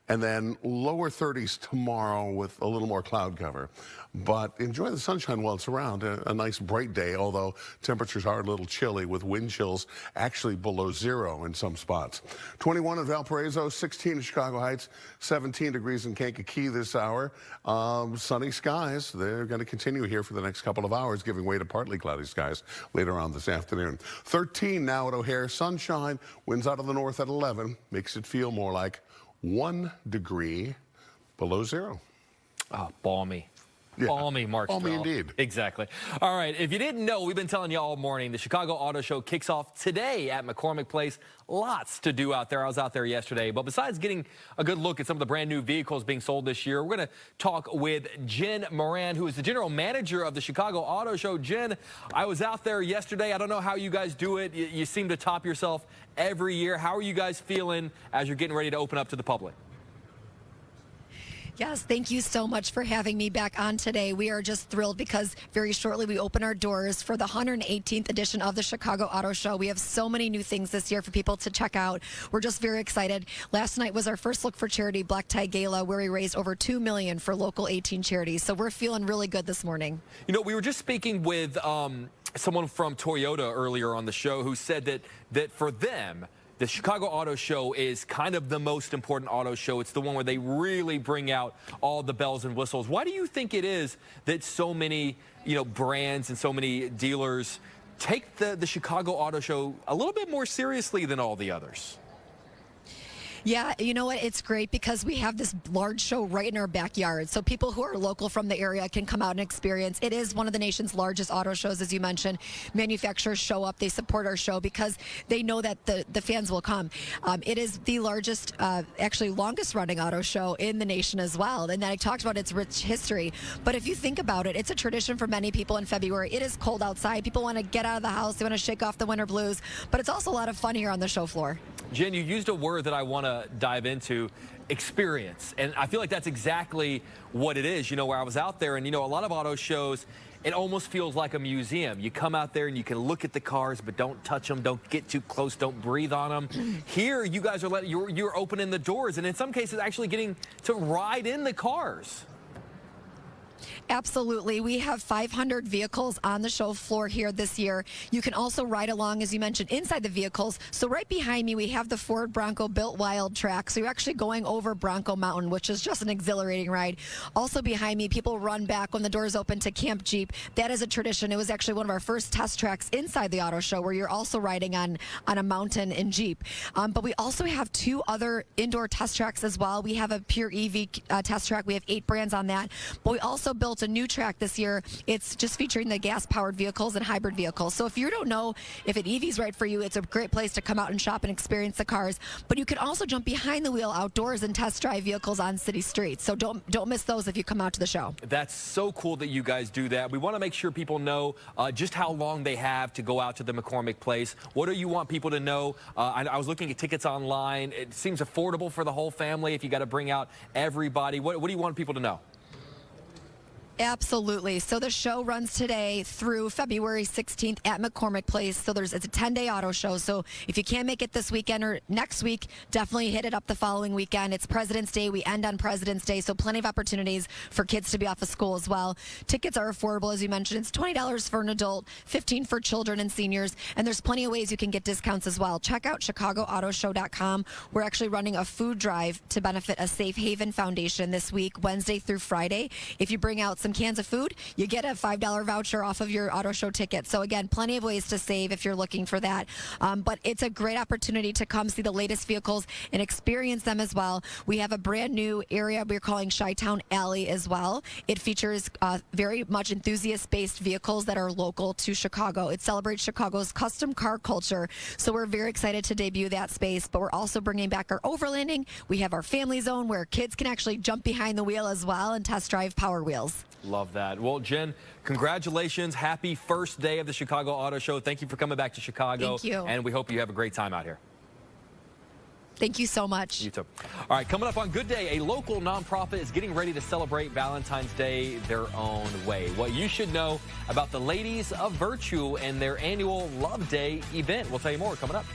Speaker 4: and then lower 30s tomorrow with a little more cloud cover. But enjoy the sunshine while it's around. A nice bright day, although temperatures are a little chilly with wind chills actually below 0 in some spots. 21 in Valparaiso, 16 in Chicago Heights, 17 degrees in Kankakee this hour. Sunny skies. They're going to continue here for the next couple of hours, giving way to partly cloudy skies later on this afternoon. 13 now at O'Hare. Sunshine. Winds out of the north at 11. Makes it feel more like 1 degree below 0.
Speaker 3: Oh, balmy.
Speaker 4: Yeah.
Speaker 3: Balmy, Mark
Speaker 4: Balmy
Speaker 3: Strell.
Speaker 4: indeed.
Speaker 3: Exactly. All right, if you didn't know, we've been telling you all morning, the Chicago Auto Show kicks off today at McCormick Place. Lots to do out there. I was out there yesterday. But besides getting a good look at some of the brand new vehicles being sold this year, we're going to talk with Jen Moran, who is the general manager of the Chicago Auto Show. Jen, I was out there yesterday. I don't know how you guys do it. You seem to top yourself every year. How are you guys feeling as you're getting ready to open up to the public?
Speaker 19: Yes, thank you so much for having me back on today. We are just thrilled because very shortly we open our doors for the 118th edition of the Chicago Auto Show. We have so many new things this year for people to check out. We're just very excited. Last night was our first Look for Charity Black Tie Gala, where we raised over $2 million for local 18 charities. So we're feeling really good this morning.
Speaker 3: You know, we were just speaking with someone from Toyota earlier on the show who said that for them, the Chicago Auto Show is kind of the most important auto show. It's the one where they really bring out all the bells and whistles. Why do you think it is that so many, you know, brands and so many dealers take the Chicago Auto Show a little bit more seriously than all the others?
Speaker 19: Yeah, you know what? It's great because we have this large show right in our backyard. So people who are local from the area can come out and experience. It is one of the nation's largest auto shows, as you mentioned. Manufacturers show up. They support our show because they know that the fans will come. It is the largest, actually longest running auto show in the nation as well. And then I talked about its rich history. But if you think about it, it's a tradition for many people in February. It is cold outside. People want to get out of the house. They want to shake off the winter blues. But it's also a lot of fun here on the show floor.
Speaker 3: Jen, you used a word that I want to dive into, experience. And I feel like that's exactly what it is. You know, where I was out there and, you know, a lot of auto shows, it almost feels like a museum. You come out there and you can look at the cars, but don't touch them, don't get too close, don't breathe on them. Here, you guys are you're opening the doors and in some cases actually getting to ride in the cars.
Speaker 19: Absolutely. We have 500 vehicles on the show floor here this year. You can also ride along, as you mentioned, inside the vehicles. So right behind me, we have the Ford Bronco Built Wild track. So you're actually going over Bronco Mountain, which is just an exhilarating ride. Also behind me, people run back when the doors open to Camp Jeep. That is a tradition. It was actually one of our first test tracks inside the auto show where you're also riding on a mountain in Jeep. But we also have 2 other indoor test tracks as well. We have a pure EV test track. We have 8 brands on that. But we also built a new track this year. It's just featuring the gas-powered vehicles and hybrid vehicles. So if you don't know if an EV is right for you, it's a great place to come out and shop and experience the cars. But you can also jump behind the wheel outdoors and test drive vehicles on city streets. So don't miss those if you come out to the show.
Speaker 3: That's so cool that you guys do that. We want to make sure people know just how long they have to go out to the McCormick Place. What do you want people to know? I was looking at tickets online. It seems affordable for the whole family if you got to bring out everybody. What do you want people to know?
Speaker 19: Absolutely. So the show runs today through February 16th at McCormick Place. So it's a 10-day auto show. So if you can't make it this weekend or next week, definitely hit it up the following weekend. It's President's Day. We end on President's Day. So plenty of opportunities for kids to be off of school as well. Tickets are affordable, as you mentioned. It's $20 for an adult, $15 for children and seniors. And there's plenty of ways you can get discounts as well. Check out ChicagoAutoShow.com. We're actually running a food drive to benefit a Safe Haven Foundation this week, Wednesday through Friday. If you bring out some cans of food, you get a $5 voucher off of your auto show ticket. So again, plenty of ways to save if you're looking for that. But it's a great opportunity to come see the latest vehicles and experience them as well. We have a brand new area we're calling Chi-Town Alley as well. It features very much enthusiast-based vehicles that are local to Chicago. It celebrates Chicago's custom car culture. So we're very excited to debut that space, but we're also bringing back our overlanding. We have our family zone where kids can actually jump behind the wheel as well and test drive Power Wheels.
Speaker 3: Love that. Well, Jen, congratulations. Happy first day of the Chicago Auto Show. Thank you for coming back to Chicago.
Speaker 19: Thank you.
Speaker 3: And we hope you have a great time out here.
Speaker 19: Thank you so much.
Speaker 3: You too. All right, coming up on Good Day, a local nonprofit is getting ready to celebrate Valentine's Day their own way. What you should know about the Ladies of Virtue and their annual Love Day event. We'll tell you more coming up.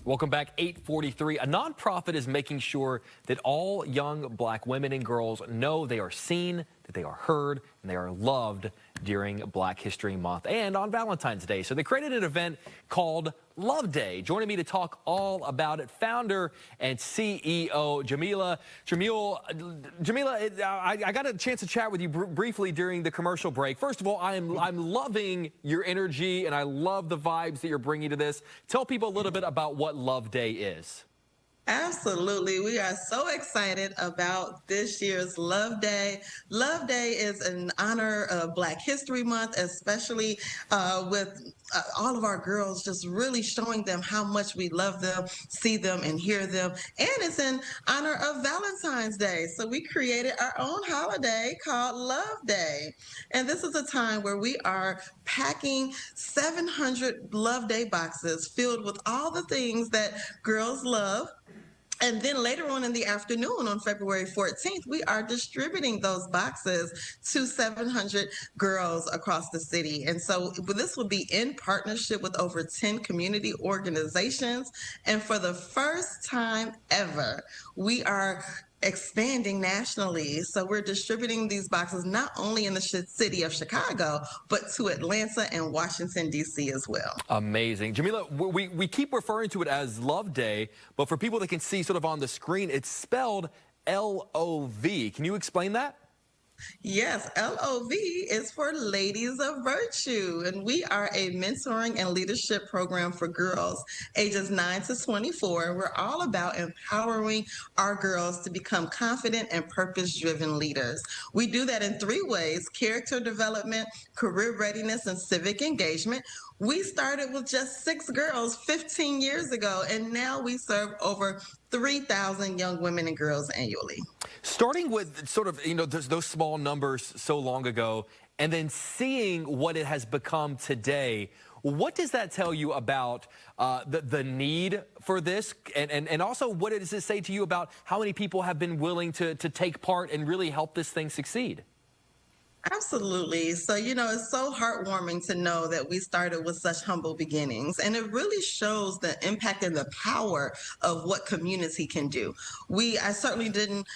Speaker 3: Welcome back, 8:43. A nonprofit is making sure that all young black women and girls know they are seen, that they are heard and they are loved during Black History Month and on Valentine's Day. So they created an event called Love Day. Joining me to talk all about it, founder and CEO Jamila. Jamila, I got a chance to chat with you briefly during the commercial break. First of all, I'm loving your energy and I love the vibes that you're bringing to this. Tell people a little bit about what Love Day is.
Speaker 20: Absolutely. We are so excited about this year's Love Day. Love Day is in honor of Black History Month, especially with all of our girls, just really showing them how much we love them, see them, and hear them. And it's in honor of Valentine's Day. So we created our own holiday called Love Day. And this is a time where we are packing 700 Love Day boxes filled with all the things that girls love. And then later on in the afternoon, on February 14th, we are distributing those boxes to 700 girls across the city. And so this will be in partnership with over 10 community organizations. And for the first time ever, we are expanding nationally. So we're distributing these boxes not only in the city of Chicago, but to Atlanta and Washington, D.C. as well.
Speaker 3: Amazing. Jamila, we keep referring to it as Love Day, but for people that can see sort of on the screen, it's spelled L-O-V. Can you explain that?
Speaker 20: Yes, LOV is for Ladies of Virtue, and we are a mentoring and leadership program for girls ages 9 to 24. We're all about empowering our girls to become confident and purpose-driven leaders. We do that in 3 ways: character development, career readiness, and civic engagement. We started with just 6 girls 15 years ago, and now we serve over 3,000 young women and girls annually.
Speaker 3: Starting with sort of, those small numbers so long ago, and then seeing what it has become today, what does that tell you about the need for this? And also, what does it say to you about how many people have been willing to take part and really help this thing succeed?
Speaker 20: Absolutely. So, it's so heartwarming to know that we started with such humble beginnings. And it really shows the impact and the power of what community can do. I certainly didn't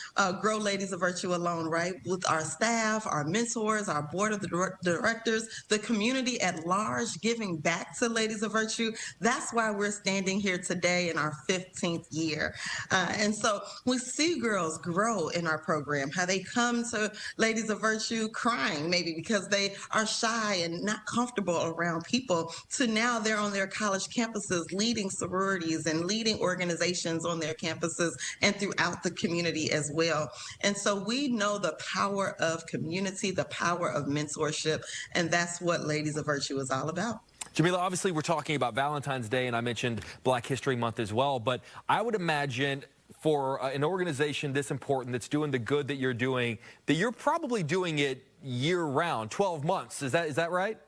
Speaker 20: grow Ladies of Virtue alone, right? With our staff, our mentors, our board of directors, the community at large giving back to Ladies of Virtue. That's why we're standing here today in our 15th year. And so we see girls grow in our program, how they come to Ladies of Virtue crying, maybe because they are shy and not comfortable around people, to now they're on their college campuses leading sororities and leading organizations on their campuses and throughout the community as well. And so we know the power of community, the power of mentorship, and that's what Ladies of Virtue is all about.
Speaker 3: Jamila, obviously we're talking about Valentine's Day, and I mentioned Black History Month as well, but I would imagine for an organization this important that's doing the good that you're doing, that you're probably doing it year-round, 12 months. Is that right?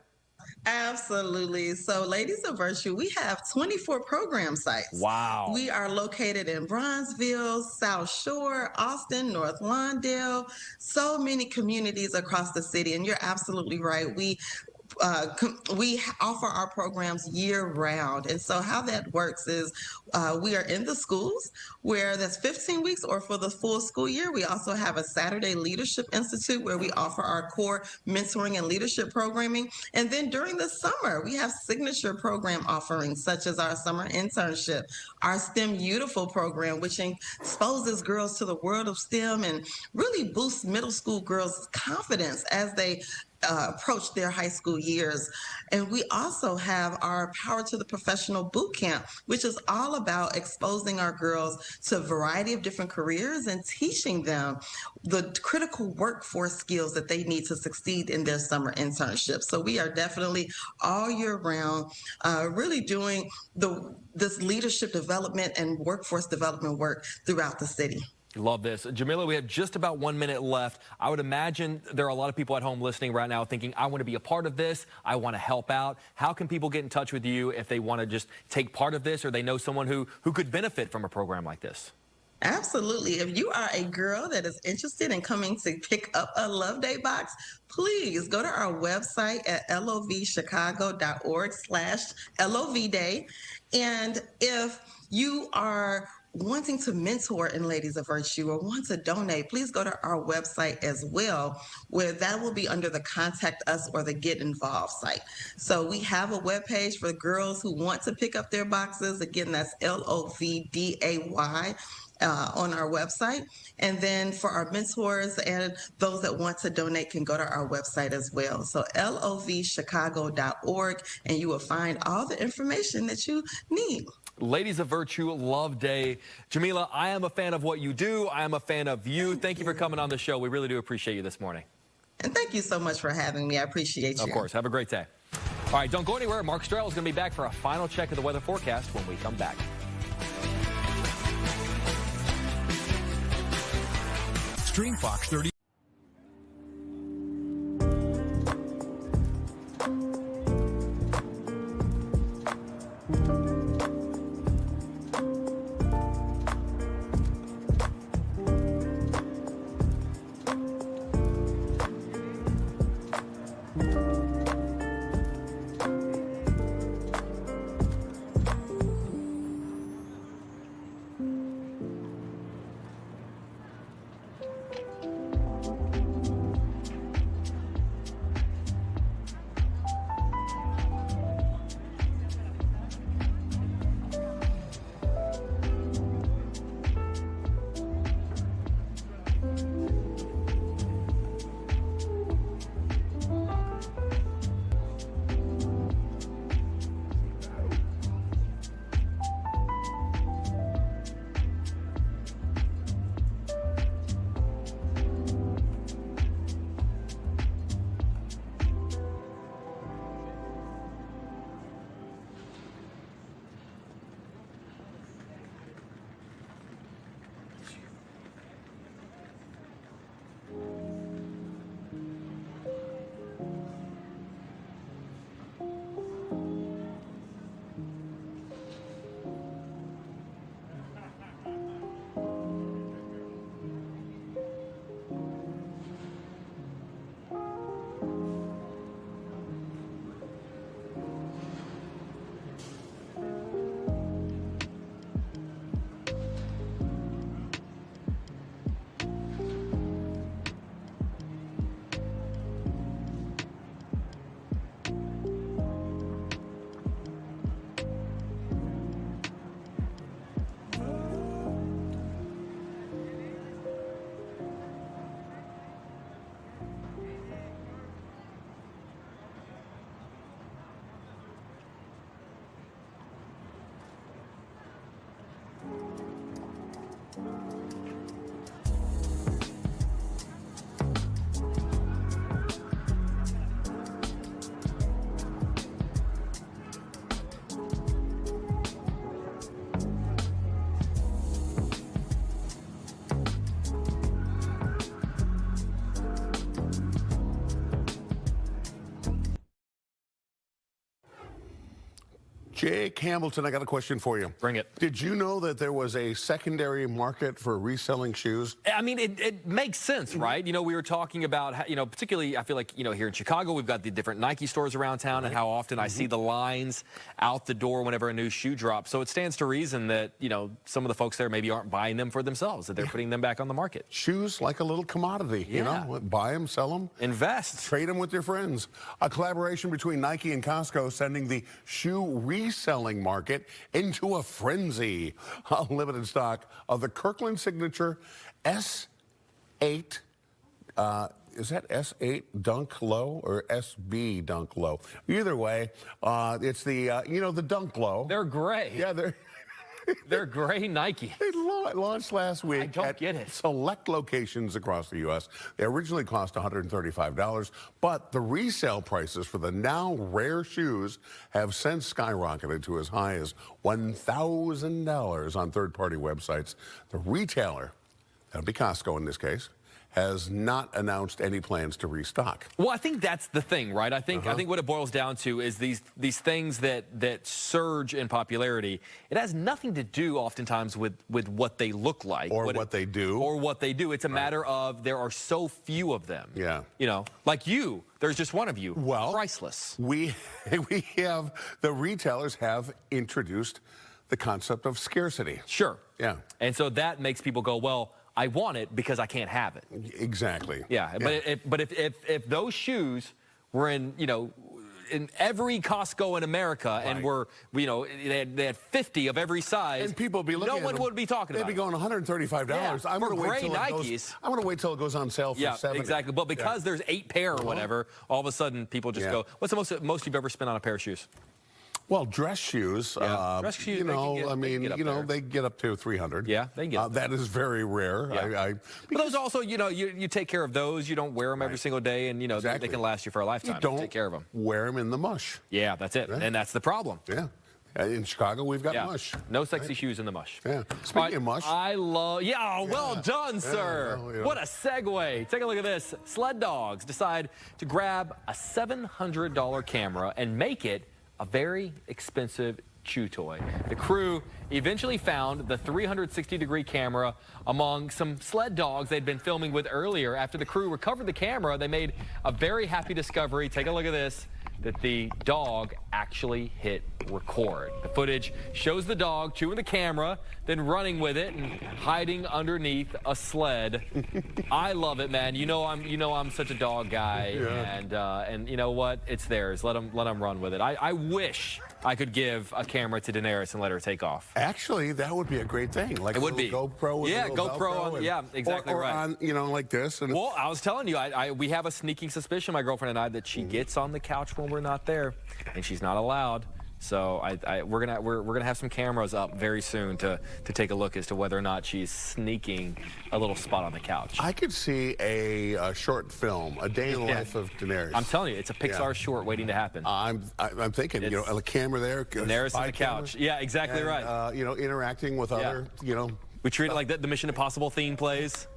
Speaker 20: Absolutely. So Ladies of Virtue, we have 24 program sites.
Speaker 3: Wow.
Speaker 20: We are located in Bronzeville, South Shore, Austin, North Lawndale, so many communities across the city. And you're absolutely right. We offer our programs year-round. And so how that works is we are in the schools where that's 15 weeks or for the full school year. We also have a Saturday Leadership Institute where we offer our core mentoring and leadership programming. And then during the summer, we have signature program offerings such as our summer internship, our STEM Beautiful program, which exposes girls to the world of STEM and really boosts middle school girls' confidence as they approach their high school years. And we also have our Power to the Professional Boot Camp, which is all about exposing our girls to a variety of different careers and teaching them the critical workforce skills that they need to succeed in their summer internship. So we are definitely all year round really doing this leadership development and workforce development work throughout the city.
Speaker 3: Love this. Jamila, we have just about 1 minute left. I would imagine there are a lot of people at home listening right now thinking, I want to be a part of this. I want to help out. How can people get in touch with you if they want to just take part of this or they know someone who could benefit from a program like this?
Speaker 20: Absolutely. If you are a girl that is interested in coming to pick up a Love Day box, please go to our website at lovchicago.org/LOV Day. And if you are wanting to mentor in Ladies of Virtue or want to donate, please go to our website as well, where that will be under the Contact Us or the Get Involved site. So we have a webpage for girls who want to pick up their boxes. Again, that's LOVDAY. On our website. And then for our mentors and those that want to donate can go to our website as well. So lovchicago.org, and you will find all the information that you need.
Speaker 3: Ladies of Virtue Love Day. Jamila, I am a fan of what you do. I am a fan of you. Thank you for coming on the show. We really do appreciate you this morning.
Speaker 20: And thank you so much for having me. I appreciate you.
Speaker 3: Of course. Have a great day. All right, don't go anywhere. Mark Strel is going to be back for a final check of the weather forecast when we come back.
Speaker 2: Stream Fox 30.
Speaker 4: Jake Hamilton, I got a question for you.
Speaker 3: Bring it.
Speaker 4: Did you know that there was a secondary market for reselling shoes?
Speaker 3: I mean, it makes sense, right? You know, we were talking about, you know, particularly, I feel like, you know, here in Chicago, we've got the different Nike stores around town, and how often I see the lines out the door whenever a new shoe drops. So it stands to reason that, you know, some of the folks there maybe aren't buying them for themselves, that they're putting them back on the market.
Speaker 4: Shoes like a little commodity, you know? Buy them, sell them.
Speaker 3: Invest.
Speaker 4: Trade them with your friends. A collaboration between Nike and Costco sending the shoe reselling market into a frenzy. A limited stock of the Kirkland Signature S8, is that S8 Dunk Low or SB Dunk Low? Either way, it's the, you know, the Dunk Low.
Speaker 3: They're gray.
Speaker 4: Yeah,
Speaker 3: they're gray Nike.
Speaker 4: They launched last week.
Speaker 3: I don't get it.
Speaker 4: Select locations across the U.S. They originally cost $135, but the resale prices for the now rare shoes have since skyrocketed to as high as $1,000 on third-party websites. The retailer, that'll be Costco in this case, has not announced any plans to restock.
Speaker 3: Well, I think that's the thing, right? I think what it boils down to is these things that surge in popularity. It has nothing to do oftentimes with what they look like
Speaker 4: or what they do.
Speaker 3: Or what they do. It's a matter of there are so few of them.
Speaker 4: Yeah.
Speaker 3: You know, like you. There's just one of you.
Speaker 4: Well,
Speaker 3: priceless.
Speaker 4: We have the retailers have introduced the concept of scarcity.
Speaker 3: Sure.
Speaker 4: Yeah.
Speaker 3: And so that makes people go, well, I want it because I can't have it.
Speaker 4: Exactly.
Speaker 3: Yeah. But if those shoes were in, you know, in every Costco in America, and were, you know, they had 50 of every size,
Speaker 4: and people would be looking
Speaker 3: no one would be talking about it.
Speaker 4: They'd be going $135.
Speaker 3: Yeah,
Speaker 4: I'm going to wait till
Speaker 3: Nikes.
Speaker 4: I'm going to wait till it goes on sale for $70.
Speaker 3: Exactly. But because there's 8 pair or whatever, all of a sudden people just go, what's the most you've ever spent on a pair of shoes?
Speaker 4: Well, dress shoes,
Speaker 3: dress shoes,
Speaker 4: you know, they get up to $300.
Speaker 3: Yeah, they can get
Speaker 4: that is very rare.
Speaker 3: Yeah. But those also, you know, you take care of those. You don't wear them every single day, and, you know, they can last you for a lifetime.
Speaker 4: You don't
Speaker 3: take care of them.
Speaker 4: Wear them in the mush.
Speaker 3: Yeah, that's it. And that's the problem.
Speaker 4: Yeah. In Chicago, we've got mush.
Speaker 3: No sexy shoes in the mush.
Speaker 4: Yeah. Speaking of mush.
Speaker 3: I love, well done, sir. What a segue. Take a look at this. Sled dogs decide to grab a $700 camera and make it a very expensive chew toy. The crew eventually found the 360-degree camera among some sled dogs they'd been filming with earlier. After the crew recovered the camera, they made a very happy discovery. Take a look at this, that the dog actually hit record. The footage shows the dog chewing the camera, then running with it and hiding underneath a sled. I love it, man. You know I'm such a dog guy, and you know what? It's theirs. Let them run with it. I wish I could give a camera to Daenerys and let her take off.
Speaker 4: Actually, that would be a great thing. Like
Speaker 3: it would be
Speaker 4: GoPro. With a
Speaker 3: GoPro. Exactly
Speaker 4: or
Speaker 3: right.
Speaker 4: On, you know, like this. And
Speaker 3: well, I was telling you, we have a sneaking suspicion, my girlfriend and I, that she gets on the couch when we're not there, and she's not allowed. So we're gonna have some cameras up very soon to take a look as to whether or not she's sneaking a little spot on the couch.
Speaker 4: I could see a short film, a day in the life of Daenerys.
Speaker 3: I'm telling you, it's a Pixar short waiting to happen.
Speaker 4: I'm thinking, you know, a camera there,
Speaker 3: Daenerys on the couch. Yeah, exactly right.
Speaker 4: You know, interacting with other, you know.
Speaker 3: We treat it like the Mission Impossible theme plays.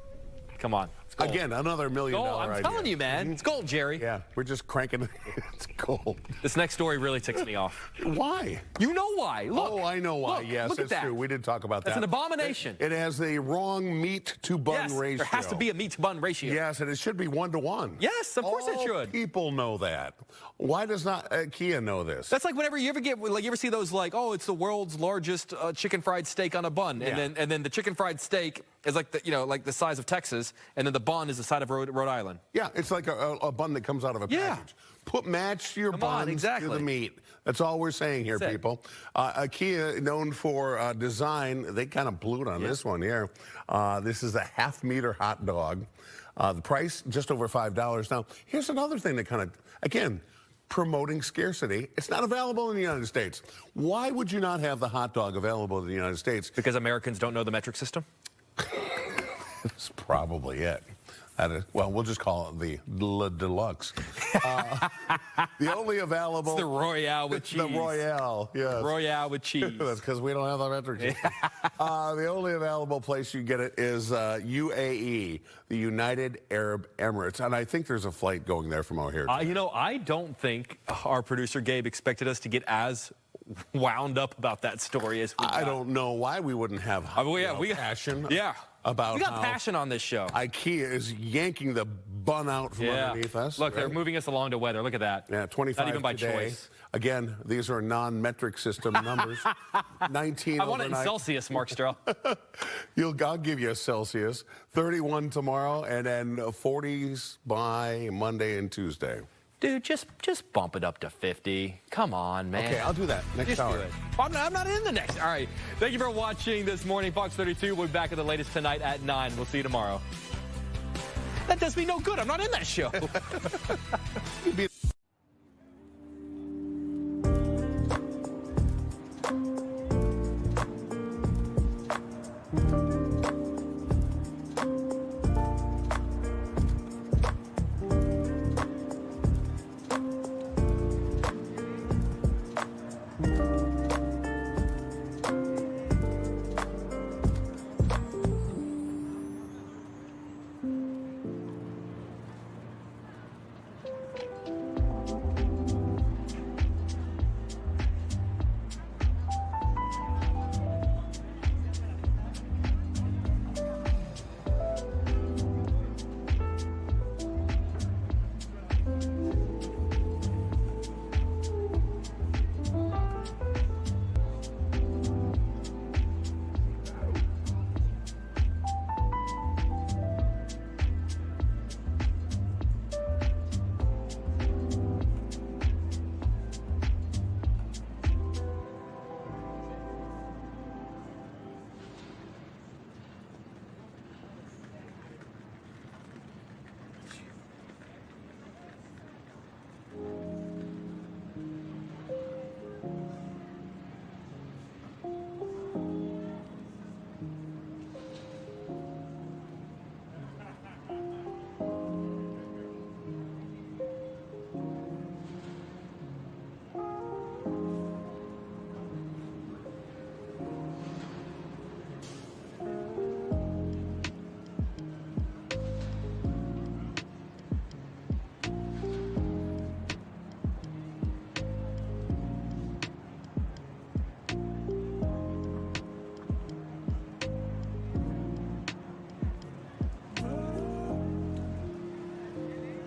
Speaker 3: Come on.
Speaker 4: Again, another $1 million idea.
Speaker 3: I'm telling you, man. It's gold, Jerry.
Speaker 4: Yeah, we're just cranking. It's gold.
Speaker 3: This next story really ticks me off.
Speaker 4: Why?
Speaker 3: You know why. Look.
Speaker 4: Oh, I know why.
Speaker 3: Look,
Speaker 4: yes,
Speaker 3: look at
Speaker 4: it's
Speaker 3: that.
Speaker 4: true. We did talk about that.
Speaker 3: It's an abomination.
Speaker 4: It has the wrong meat-to-bun ratio.
Speaker 3: There has to be a meat-to-bun ratio.
Speaker 4: Yes, and it should be 1-to-1.
Speaker 3: Yes, of course it should.
Speaker 4: People know that. Why does not Kia know this?
Speaker 3: That's like whenever you ever see those, like, oh, it's the world's largest chicken fried steak on a bun, and then the chicken fried steak is like the size of Texas, and then the bun is the size of Rhode Island.
Speaker 4: Yeah, it's like a bun that comes out of a package. Match your buns to the meat. That's all we're saying here, people. Kia, known for design, they kind of blew it on this one here. This is a half-meter hot dog. The price, just over $5. Now, here's another thing that kind of, again, promoting scarcity. It's not available in the United States. Why would you not have the hot dog available in the United States?
Speaker 3: Because Americans don't know the metric system?
Speaker 4: That's probably it. That is, well, we'll just call it the Deluxe. The only available...
Speaker 3: It's the Royale with cheese.
Speaker 4: The Royale, yes.
Speaker 3: Royale with cheese.
Speaker 4: That's because we don't have the metric system. The only available place you get it is UAE, the United Arab Emirates. And I think there's a flight going there from over here.
Speaker 3: You know, I don't think our producer Gabe expected us to get as wound up about that story as we got.
Speaker 4: I don't know why we wouldn't have passion.
Speaker 3: Yeah.
Speaker 4: About
Speaker 3: we got passion on this show.
Speaker 4: IKEA is yanking the bun out from underneath us.
Speaker 3: Look, they're moving us along to weather. Look at that.
Speaker 4: Yeah, 25
Speaker 3: Not even by
Speaker 4: today.
Speaker 3: choice.
Speaker 4: Again, these are non-metric system numbers. 19
Speaker 3: I want it in
Speaker 4: overnight.
Speaker 3: Celsius, Mark Strell.
Speaker 4: I'll give you a Celsius. 31 tomorrow, and then 40s by Monday and Tuesday.
Speaker 3: Dude, just bump it up to 50. Come on, man.
Speaker 4: Okay, I'll do that next hour.
Speaker 3: Do it. I'm not in the next. All right. Thank you for watching this morning. Fox 32. We'll be back at the latest tonight at 9. We'll see you tomorrow. That does me no good. I'm not in that show.